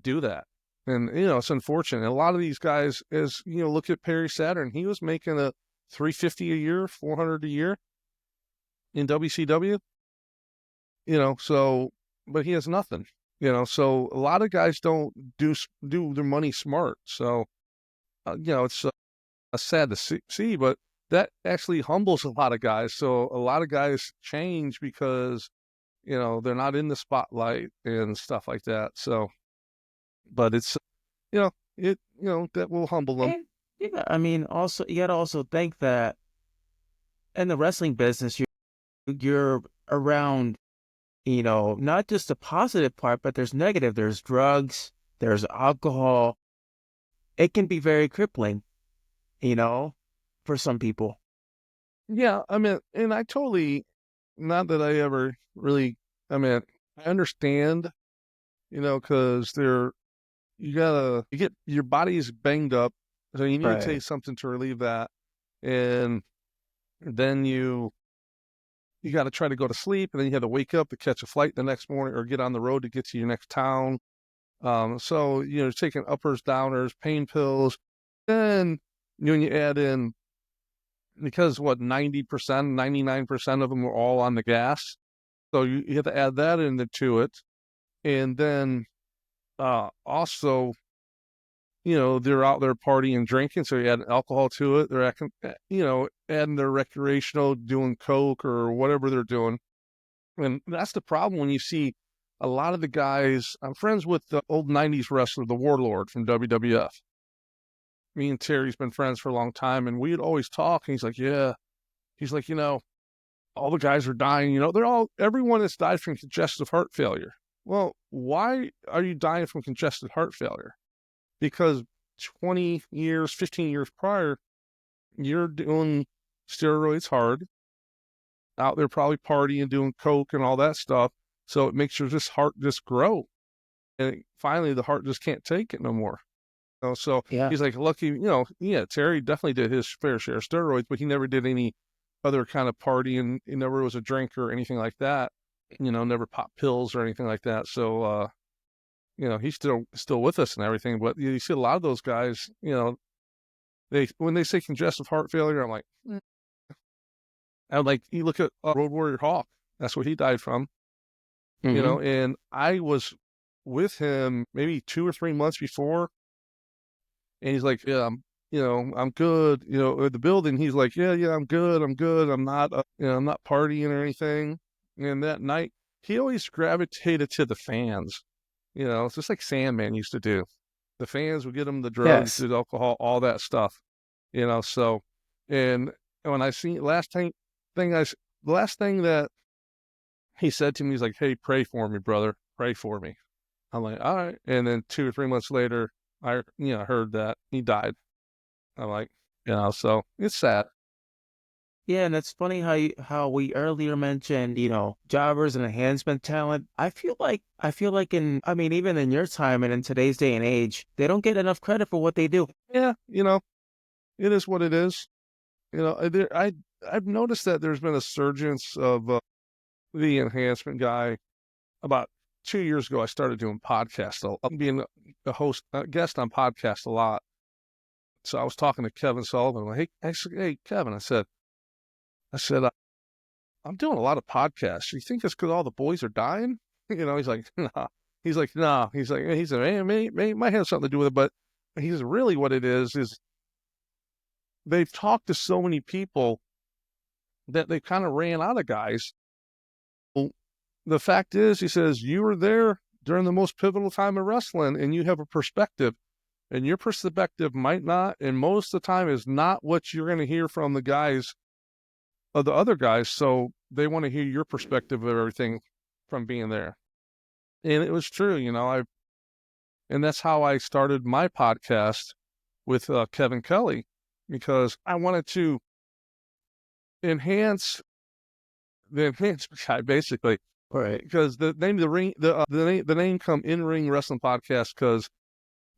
Speaker 2: do that, and it's unfortunate. A lot of these guys, as look at Perry Saturn, he was making a 350 a year, 400 a year in WCW. So, but he has nothing. So a lot of guys don't do their money smart. So, it's sad to see, but that actually humbles a lot of guys. So a lot of guys change because they're not in the spotlight and stuff like that. So But it's, that will humble them.
Speaker 1: And yeah, I mean, also you gotta also think that in the wrestling business, you're around, not just the positive part, but there's negative. There's drugs, there's alcohol. It can be very crippling, you know, for some people.
Speaker 2: Yeah, I mean, and I totally, not that I ever really, I mean, I understand, because you get your body's banged up, so you need to
Speaker 1: Right.
Speaker 2: take something to relieve that, and then you got to try to go to sleep, and then you have to wake up to catch a flight the next morning or get on the road to get to your next town. So taking uppers, downers, pain pills, then when you add in, because what 90%, 99% of them are all on the gas, so you have to add that into it, and then also they're out there partying, drinking, so you add alcohol to it. They're adding their recreational, doing coke or whatever they're doing. And that's the problem when you see a lot of the guys. I'm friends with the old 90s wrestler, the Warlord from WWF. Me and Terry's been friends for a long time, and we'd always talk. And he's like, yeah. He's like, all the guys are dying. Everyone has died from congestive heart failure. Well, why are you dying from congestive heart failure? Because 20 years, 15 years prior, you're doing steroids hard, out there probably partying, doing coke and all that stuff. So it makes your heart just grow. And finally, the heart just can't take it no more. So
Speaker 1: Yeah.
Speaker 2: he's like, lucky, yeah, Terry definitely did his fair share of steroids, but he never did any other kind of partying. He never was a drinker or anything like that. Never popped pills or anything like that. So, he's still with us and everything. But you see a lot of those guys, when they say congestive heart failure, I'm like, I'm like, you look at Road Warrior Hawk. That's what he died from.
Speaker 1: Hmm.
Speaker 2: And I was with him maybe 2 or 3 months before, and he's like, yeah, I'm good. At the building, he's like, yeah, I'm good. I'm good. I'm not, I'm not partying or anything. And that night, he always gravitated to the fans. It's just like Sandman used to do. The fans would get him the drugs,
Speaker 1: Yes.
Speaker 2: the alcohol, all that stuff. So, and when I seen thing I, the last thing that he said to me, he's like, hey, pray for me, brother. Pray for me. I'm like, all right. And then 2 or 3 months later, I heard that he died. I'm like, so it's sad.
Speaker 1: Yeah, and it's funny how we earlier mentioned, jobbers and enhancement talent. I feel like I mean, even in your time and in today's day and age, they don't get enough credit for what they do.
Speaker 2: Yeah, it is what it is. I've noticed that there's been a surgence of the enhancement guy. About 2 years ago, I started doing podcasts. I'm being a guest on podcasts a lot. So I was talking to Kevin Sullivan. I'm like, hey, Kevin, I said, I'm doing a lot of podcasts. You think it's because all the boys are dying? He's like, nah. He's like, nah. He's like, might have something to do with it, but he's really what it is they've talked to so many people that they kind of ran out of guys. Well, the fact is, he says, you were there during the most pivotal time of wrestling and you have a perspective, and your perspective might not, and most of the time is not what you're going to hear from the guys of the other guys. So they want to hear your perspective of everything from being there. And it was true, and that's how I started my podcast with Kevin Kelly, because I wanted to enhance the enhancement guy basically,
Speaker 1: Right.
Speaker 2: because the name of the ring, the name come In Ring Wrestling Podcast, because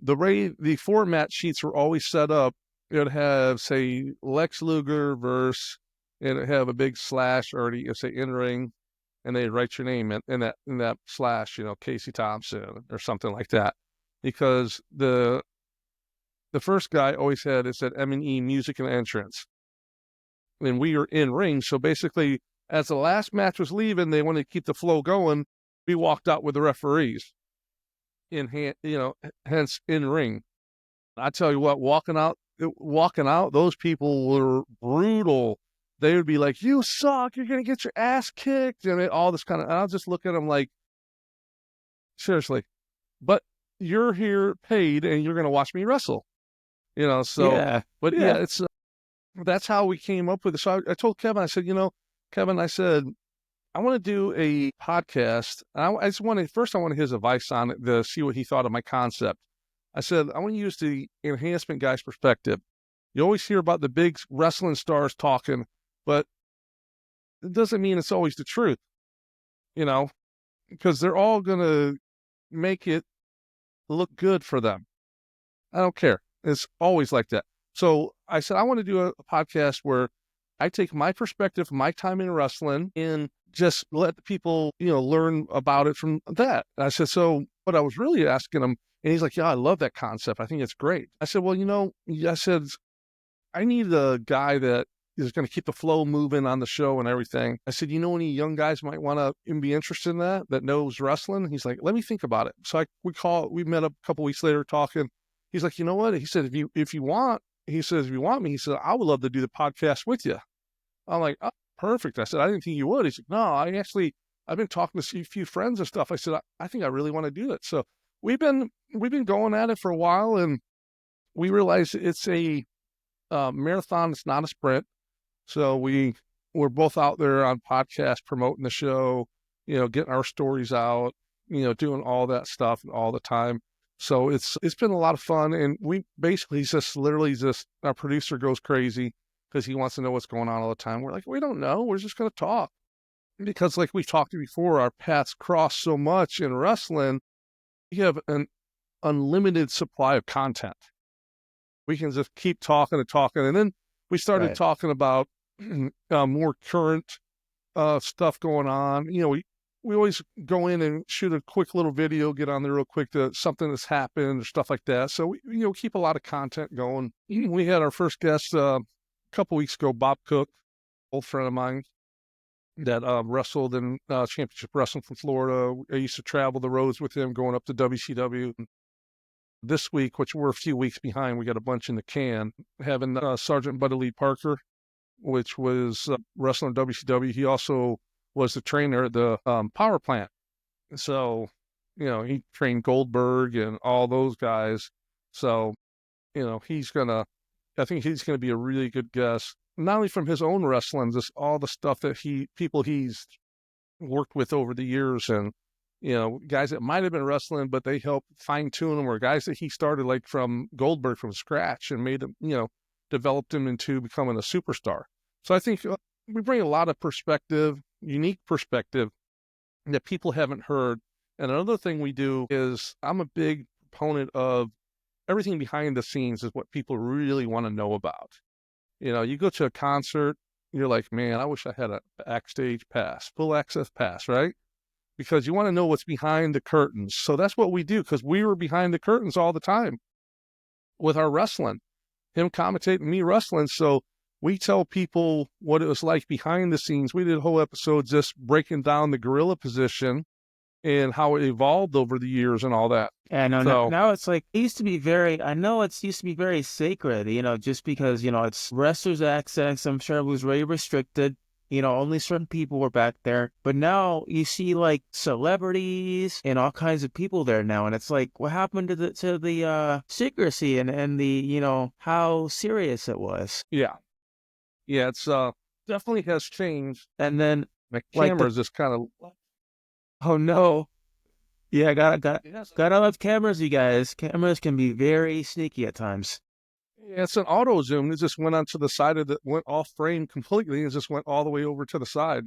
Speaker 2: the format sheets were always set up. It would have, say, Lex Luger verse, and it have a big slash already. It say In Ring, and they write your name in that slash, Casey Thompson or something like that, because the first guy always had, it said M&E Music and Entrance, and we were in ring. So basically, as the last match was leaving, they wanted to keep the flow going. We walked out with the referees in hand, hence in ring. I tell you what, walking out, those people were brutal. They would be like, "You suck! You're gonna get your ass kicked," and all this kind of. And I'll just look at them like, seriously. But you're here paid and you're going to watch me wrestle, so,
Speaker 1: Yeah.
Speaker 2: but yeah,
Speaker 1: Yeah.
Speaker 2: that's how we came up with it. So I told Kevin, I said, Kevin, I said, I want to do a podcast. I just wanted, first, I wanted his advice on it to see what he thought of my concept. I said, I want to use the enhancement guy's perspective. You always hear about the big wrestling stars talking, but it doesn't mean it's always the truth, you know, because they're all going to make it look good for them. I don't care. It's always like that. So I said, I want to do a podcast where I take my perspective, my time in wrestling, and just let the people, learn about it from that. And I said, so what I was really asking him, and he's like, yeah, I love that concept. I think it's great. I said, well, I said, I need a guy that is going to keep the flow moving on the show and everything. I said, any young guys might want to be interested in that knows wrestling? He's like, let me think about it. So we met up a couple weeks later talking. He's like, you know what? He said, if you want me, he said, I would love to do the podcast with you. I'm like, oh, perfect. I said, I didn't think you would. He's like, no, I've been talking to a few friends and stuff. I said, I think I really want to do it. So we've been going at it for a while, and we realized it's a marathon. It's not a sprint. So we're both out there on podcasts promoting the show, getting our stories out, doing all that stuff all the time. So it's been a lot of fun, and we basically our producer goes crazy because he wants to know what's going on all the time. We're like, we don't know. We're just going to talk because, like we've talked before, our paths cross so much in wrestling. We have an unlimited supply of content. We can just keep talking and talking, and then we started
Speaker 1: Right.
Speaker 2: talking about more current stuff going on. We always go in and shoot a quick little video, get on there real quick to something that's happened or stuff like that. So we, keep a lot of content going. We had our first guest a couple weeks ago, Bob Cook, old friend of mine that wrestled in championship wrestling from Florida. I used to travel the roads with him going up to WCW. This week, which we're a few weeks behind, we got a bunch in the can, having Sergeant Buddy Lee Parker, which was wrestling WCW. He also was the trainer at the power plant. So, he trained Goldberg and all those guys. So, I think he's going to be a really good guest, not only from his own wrestling, just all the stuff that people he's worked with over the years, and, guys that might have been wrestling, but they helped fine tune them, or guys that he started like from Goldberg from scratch and made them, developed him into becoming a superstar. So I think we bring a lot of perspective, unique perspective that people haven't heard. And another thing we do is I'm a big proponent of everything behind the scenes is what people really want to know about. You go to a concert, you're like, man, I wish I had a backstage pass, full access pass, right? Because you want to know what's behind the curtains. So that's what we do, because we were behind the curtains all the time with our wrestling, him commentating, me wrestling. So we tell people what it was like behind the scenes. We did a whole episode just breaking down the gorilla position and how it evolved over the years and all that.
Speaker 1: And
Speaker 2: So
Speaker 1: now it's like, I know it used to be very sacred, just because, it's wrestlers' access. I'm sure it was very restricted. Only certain people were back there. But now you see like celebrities and all kinds of people there now. And it's like, what happened to the secrecy and the, how serious it was.
Speaker 2: yeah, it's definitely has changed.
Speaker 1: And then
Speaker 2: The
Speaker 1: like
Speaker 2: cameras just kind of,
Speaker 1: oh no. Yeah,
Speaker 2: yes,
Speaker 1: gotta love cameras, you guys. Cameras can be very sneaky at times.
Speaker 2: yeah, it's an auto zoom. It just went onto the side of went off frame completely and just went all the way over to the side.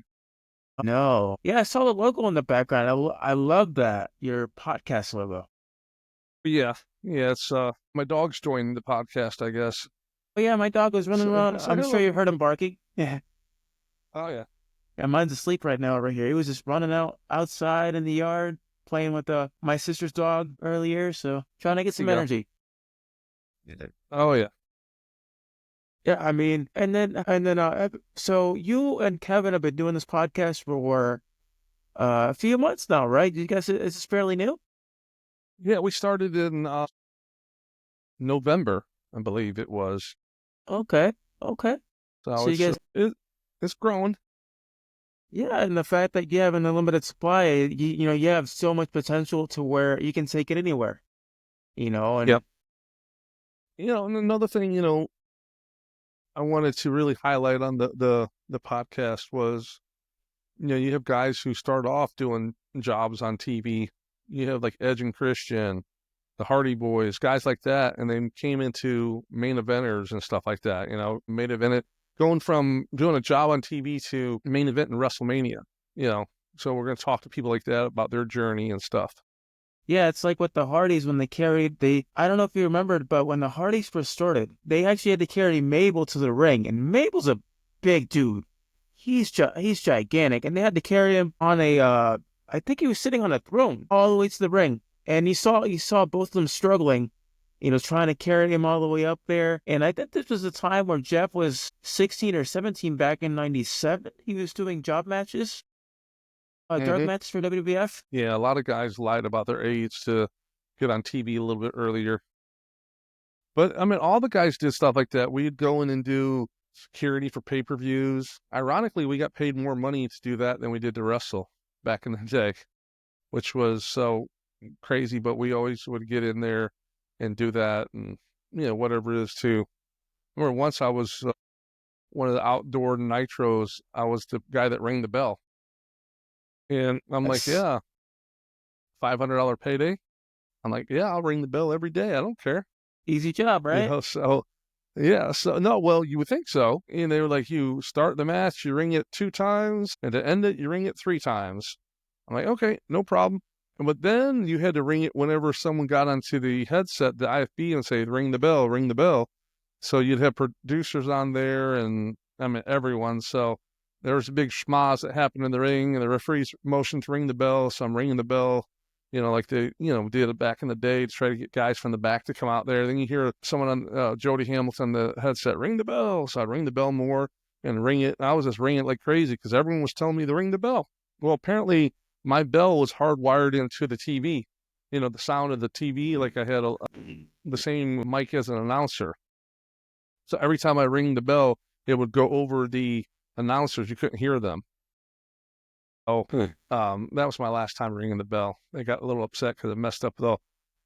Speaker 1: No. Yeah, I saw the logo in the background. I love that. Your podcast logo.
Speaker 2: But yeah, it's my dog's joining the podcast, I guess.
Speaker 1: Oh yeah, my dog was running around.
Speaker 2: So
Speaker 1: I'm sure
Speaker 2: hello.
Speaker 1: you heard him barking. Yeah.
Speaker 2: Oh yeah.
Speaker 1: Yeah, mine's asleep right now over here. He was just running outside in the yard, playing with my sister's dog earlier, so trying to get
Speaker 2: There
Speaker 1: some
Speaker 2: you go.
Speaker 1: energy.
Speaker 2: Oh yeah.
Speaker 1: Yeah, I mean, so you and Kevin have been doing this podcast for a few months now, right? You guys, is this fairly new?
Speaker 2: Yeah, we started in November, I believe it was.
Speaker 1: Okay, okay.
Speaker 2: So
Speaker 1: So you guys,
Speaker 2: it's growing.
Speaker 1: yeah, and the fact that you have an unlimited supply, you have so much potential to where you can take it anywhere. and
Speaker 2: Yep. And another thing, I wanted to really highlight on the podcast was, you have guys who start off doing jobs on TV. You have like Edge and Christian, the Hardy Boys, guys like that, and then came into main eventers and stuff like that. Main event, going from doing a job on TV to main event in WrestleMania. You know, so we're going to talk to people like that about their journey and stuff.
Speaker 1: yeah, it's like with the Hardys when I don't know if you remembered, but when the Hardys first started, they actually had to carry Mabel to the ring, and Mabel's a big dude. He's gigantic, and they had to carry him on I think he was sitting on a throne all the way to the ring, and you saw both of them struggling, trying to carry him all the way up there. And I think this was a time where Jeff was 16 or 17 back in '97. He was doing job matches, dark
Speaker 2: Hmm.
Speaker 1: matches for WWF.
Speaker 2: Yeah, a lot of guys lied about their age to get on TV a little bit earlier. But I mean, all the guys did stuff like that. We'd go in and do security for pay-per-views. Ironically, we got paid more money to do that than we did to wrestle back in the day, which was so crazy. But we always would get in there and do that, and whatever it is too. I remember once I was one of the outdoor nitros. I was the guy that rang the bell, and I'm like,
Speaker 1: That's
Speaker 2: yeah, $500 payday. I'm like, yeah, I'll ring the bell every day. I don't care.
Speaker 1: easy job, right?
Speaker 2: So yeah, so no, well, you would think so. And they were like, you start the match, you ring it 2 times, and to end it, you ring it 3 times. I'm like, okay, no problem. But then you had to ring it whenever someone got onto the headset, the IFB, and say, ring the bell, ring the bell. So you'd have producers on there and I mean everyone. So there was a big schmoz that happened in the ring, and the referee's motion to ring the bell. So I'm ringing the bell, like they, did it back in the day to try to get guys from the back to come out there. Then you hear someone on Jody Hamilton, the headset, ring the bell. So I'd ring the bell more and ring it. And I was just ringing it like crazy because everyone was telling me to ring the bell. Well, apparently my bell was hardwired into the TV. The sound of the TV, like I had the same mic as an announcer. So every time I ring the bell, it would go over the announcers. You couldn't hear them. Oh, that was my last time ringing the bell. They got a little upset because it messed up though.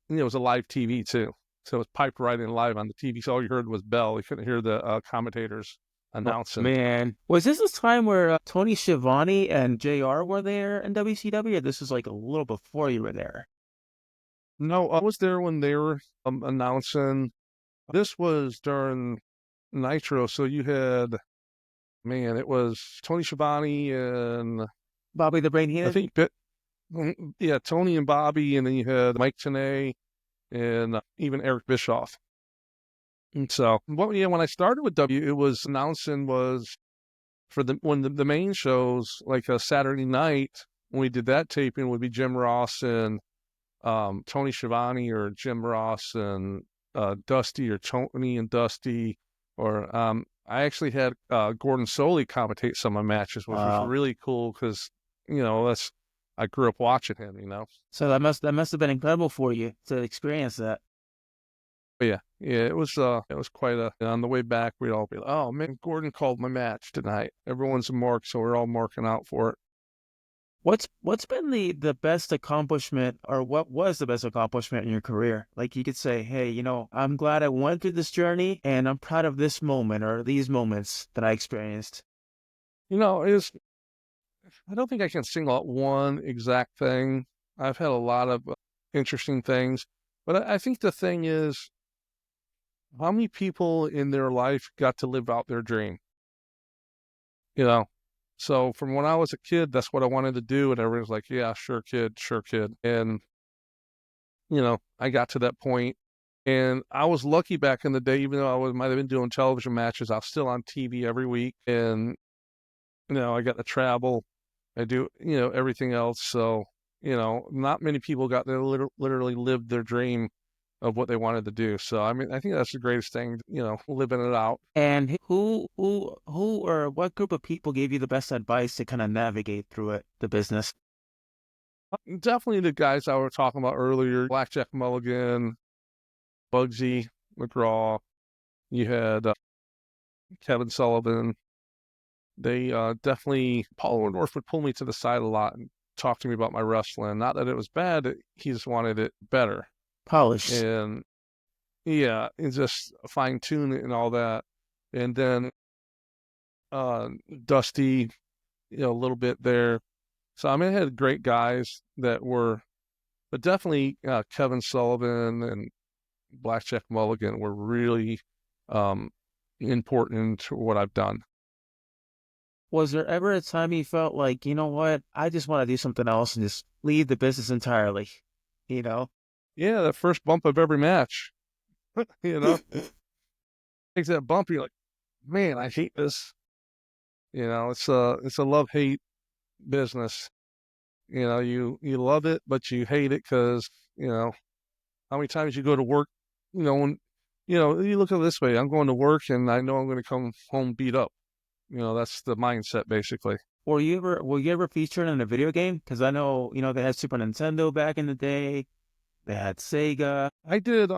Speaker 2: And it was a live TV too. So it was piped right in live on the TV. So all you heard was bell. You couldn't hear the commentators
Speaker 1: Oh,
Speaker 2: announcing.
Speaker 1: man. Was this time where Tony Schiavone and JR were there in WCW? Or this was like a little before you were there?
Speaker 2: No, I was there when they were announcing. This was during Nitro. So you had, man, it was Tony Schiavone and
Speaker 1: Bobby the Brain
Speaker 2: I
Speaker 1: Heenan?
Speaker 2: think yeah, Tony and Bobby, and then you had Mike Tenay and even Eric Bischoff. And so, when I started with W, it was announcing was for the main shows, like a Saturday night when we did that taping, would be Jim Ross and Tony Schiavone, or Jim Ross and Dusty, or Tony and Dusty, or I actually had Gordon Soley commentate some of my matches, which was
Speaker 1: Wow.
Speaker 2: really cool because that's I grew up watching him.
Speaker 1: So that must have been incredible for you to experience that.
Speaker 2: But yeah, it was quite on the way back, we'd all be like, oh man, Gordon called my match tonight. Everyone's a mark, so we're all marking out for it.
Speaker 1: What's been the best accomplishment, or what was the best accomplishment in your career? Like you could say, hey, I'm glad I went through this journey and I'm proud of this moment or these moments that I experienced.
Speaker 2: Is I don't think I can single out one exact thing. I've had a lot of interesting things, but I think the thing is how many people in their life got to live out their dream, you know? So from when I was a kid, that's what I wanted to do. And everyone's like, yeah, sure, kid, sure, kid. And, I got to that point, and I was lucky back in the day, even though might have been doing television matches, I was still on TV every week. And, I got to travel. I do, everything else. So, not many people got to literally live their dream of what they wanted to do. So, I mean, I think that's the greatest thing, living it out.
Speaker 1: And who or what group of people gave you the best advice to kind of navigate through the business?
Speaker 2: Definitely the guys I was talking about earlier, Blackjack Mulligan, Bugsy McGraw. You had Kevin Sullivan. They definitely, Paul Orndorff would pull me to the side a lot and talk to me about my wrestling. Not that it was bad, he just wanted it better.
Speaker 1: Polished.
Speaker 2: and yeah, and just fine tune it and all that. And then uh, Dusty, a little bit there. So I mean, I had great guys that were, but definitely Kevin Sullivan and Blackjack Mulligan were really um, important to what I've done.
Speaker 1: Was there ever a time you felt like, you know what, I just want to do something else and just leave the business entirely? You know?
Speaker 2: Yeah, that first bump of every match, you know, takes that bump. You're like, man, I hate this. It's a love hate business. You love it, but you hate it because how many times you go to work, when you look at it this way, I'm going to work and I know I'm going to come home beat up. That's the mindset basically.
Speaker 1: Were you ever featured in a video game? Because I know, they had Super Nintendo back in the day. They had Sega.
Speaker 2: I did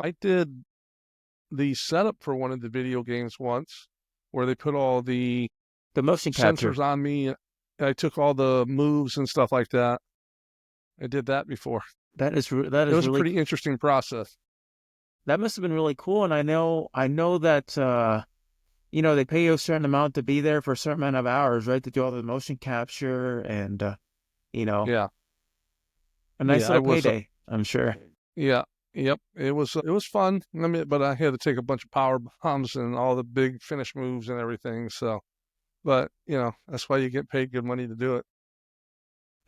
Speaker 2: the setup for one of the video games once where they put all the
Speaker 1: The motion capture.
Speaker 2: sensors on me. I took all the moves and stuff like that. I did that before.
Speaker 1: That
Speaker 2: It
Speaker 1: is
Speaker 2: was a
Speaker 1: really
Speaker 2: pretty interesting process.
Speaker 1: that must have been really cool. And I know that they pay you a certain amount to be there for a certain amount of hours, right? To do all the motion capture and you know,
Speaker 2: Yeah.
Speaker 1: a nice
Speaker 2: Yeah, I
Speaker 1: little
Speaker 2: was
Speaker 1: payday, I'm sure.
Speaker 2: yeah. Yep. It was fun. I mean, but I had to take a bunch of power bombs and all the big finish moves and everything. So, but that's why you get paid good money to do it.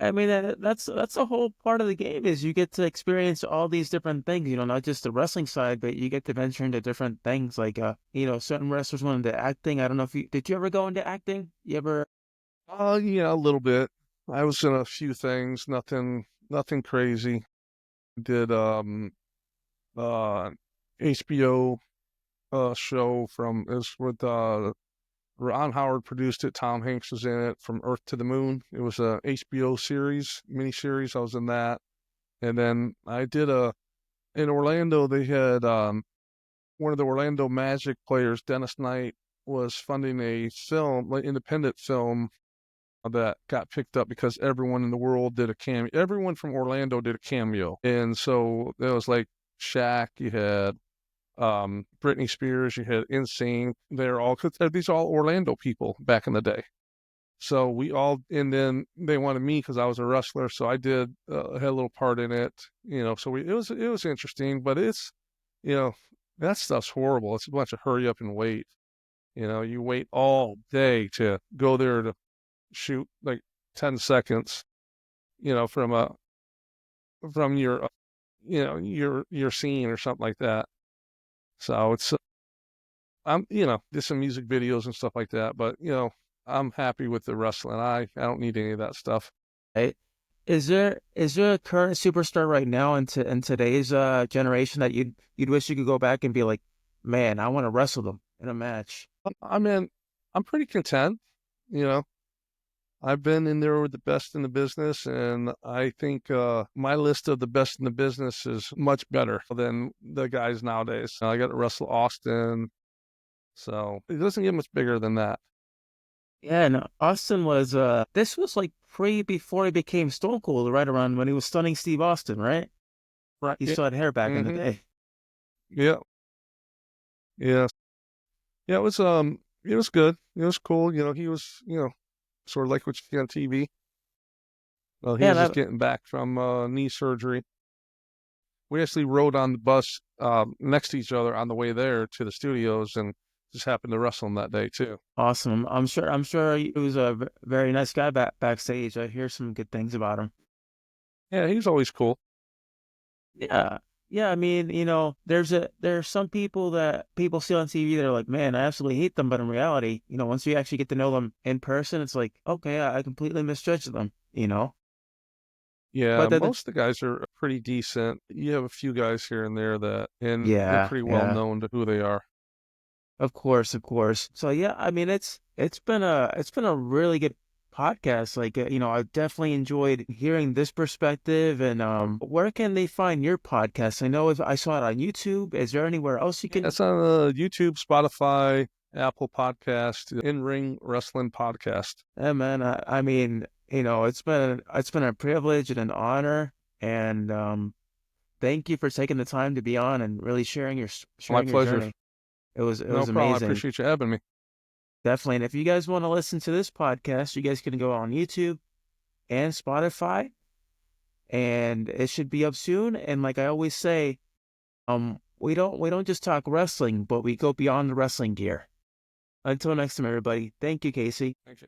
Speaker 1: I mean, that's a whole part of the game is you get to experience all these different things, not just the wrestling side, but you get to venture into different things. Like, certain wrestlers went into acting. I don't know if did you ever go into acting? You ever?
Speaker 2: Yeah, a little bit. I was in a few things, nothing crazy. Did uh HBO show from it was with Ron Howard produced it. Tom Hanks was in it, From Earth to the Moon. It was a HBO series, miniseries. I was in that. And then I did in Orlando, they had one of the Orlando Magic players, Dennis Knight, was funding a film, like independent film that got picked up because everyone in the world did a cameo. Everyone from Orlando did a cameo. And so there was like Shaq, you had Britney Spears, you had Insane. They're all, cause these are all Orlando people back in the day. So and then they wanted me because I was a wrestler. So I had a little part in it, so it was interesting, but you know, that stuff's horrible. It's a bunch of hurry up and wait. You wait all day to go there to shoot like 10 seconds, from your, your scene or something like that. So did some music videos and stuff like that, but I'm happy with the wrestling. I don't need any of that stuff.
Speaker 1: Right? Is there a current superstar right now in today's generation that you'd wish you could go back and be like, man, I want to wrestle them in a match?
Speaker 2: I mean, I'm pretty content. You know, I've been in there with the best in the business, and I think my list of the best in the business is much better than the guys nowadays. I got to wrestle Austin, so it doesn't get much bigger than that.
Speaker 1: Yeah, and Austin was this was like pre before he became Stone Cold, right around when he was stunning Steve Austin, right?
Speaker 2: Right.
Speaker 1: He
Speaker 2: Yeah.
Speaker 1: still had hair back in the
Speaker 2: Mm-hmm.
Speaker 1: day.
Speaker 2: Yeah. Yeah. Yeah. It was good. It was cool. He was sort of like what you see on TV. Well, he
Speaker 1: Yeah,
Speaker 2: was just
Speaker 1: that
Speaker 2: getting back from knee surgery. We actually rode on the bus next to each other on the way there to the studios, and just happened to wrestle him that day too.
Speaker 1: awesome. I'm sure he was a very nice guy backstage. I hear some good things about him.
Speaker 2: Yeah, he's always cool.
Speaker 1: Yeah. Yeah, I mean, there's some people that people see on TV, they're like, man, I absolutely hate them. But in reality, once you actually get to know them in person, it's like, okay, I completely misjudged them.
Speaker 2: Yeah,
Speaker 1: But
Speaker 2: most of the guys are pretty decent. You have a few guys here and there and they're
Speaker 1: yeah,
Speaker 2: pretty well
Speaker 1: yeah,
Speaker 2: known to who they are.
Speaker 1: of course, of course. So yeah, I mean, it's been a really good podcast. Like, I definitely enjoyed hearing this perspective. And where can they find your podcast? I know if I saw it on YouTube. Is there anywhere else you
Speaker 2: Yeah,
Speaker 1: can?
Speaker 2: it's on YouTube, Spotify, Apple Podcast, In Ring Wrestling Podcast.
Speaker 1: Yeah, man. I mean, it's been a privilege and an honor, and Thank you for taking the time to be on and really sharing your
Speaker 2: My
Speaker 1: sharing your
Speaker 2: pleasure.
Speaker 1: journey. It
Speaker 2: No
Speaker 1: was
Speaker 2: problem. I
Speaker 1: amazing.
Speaker 2: appreciate you having me.
Speaker 1: Definitely. And if you guys want to listen to this podcast, you guys can go on YouTube and Spotify, and it should be up soon. And like I always say, we don't just talk wrestling, but we go beyond the wrestling gear. Until next time, everybody. Thank you, Casey.
Speaker 2: Thank you.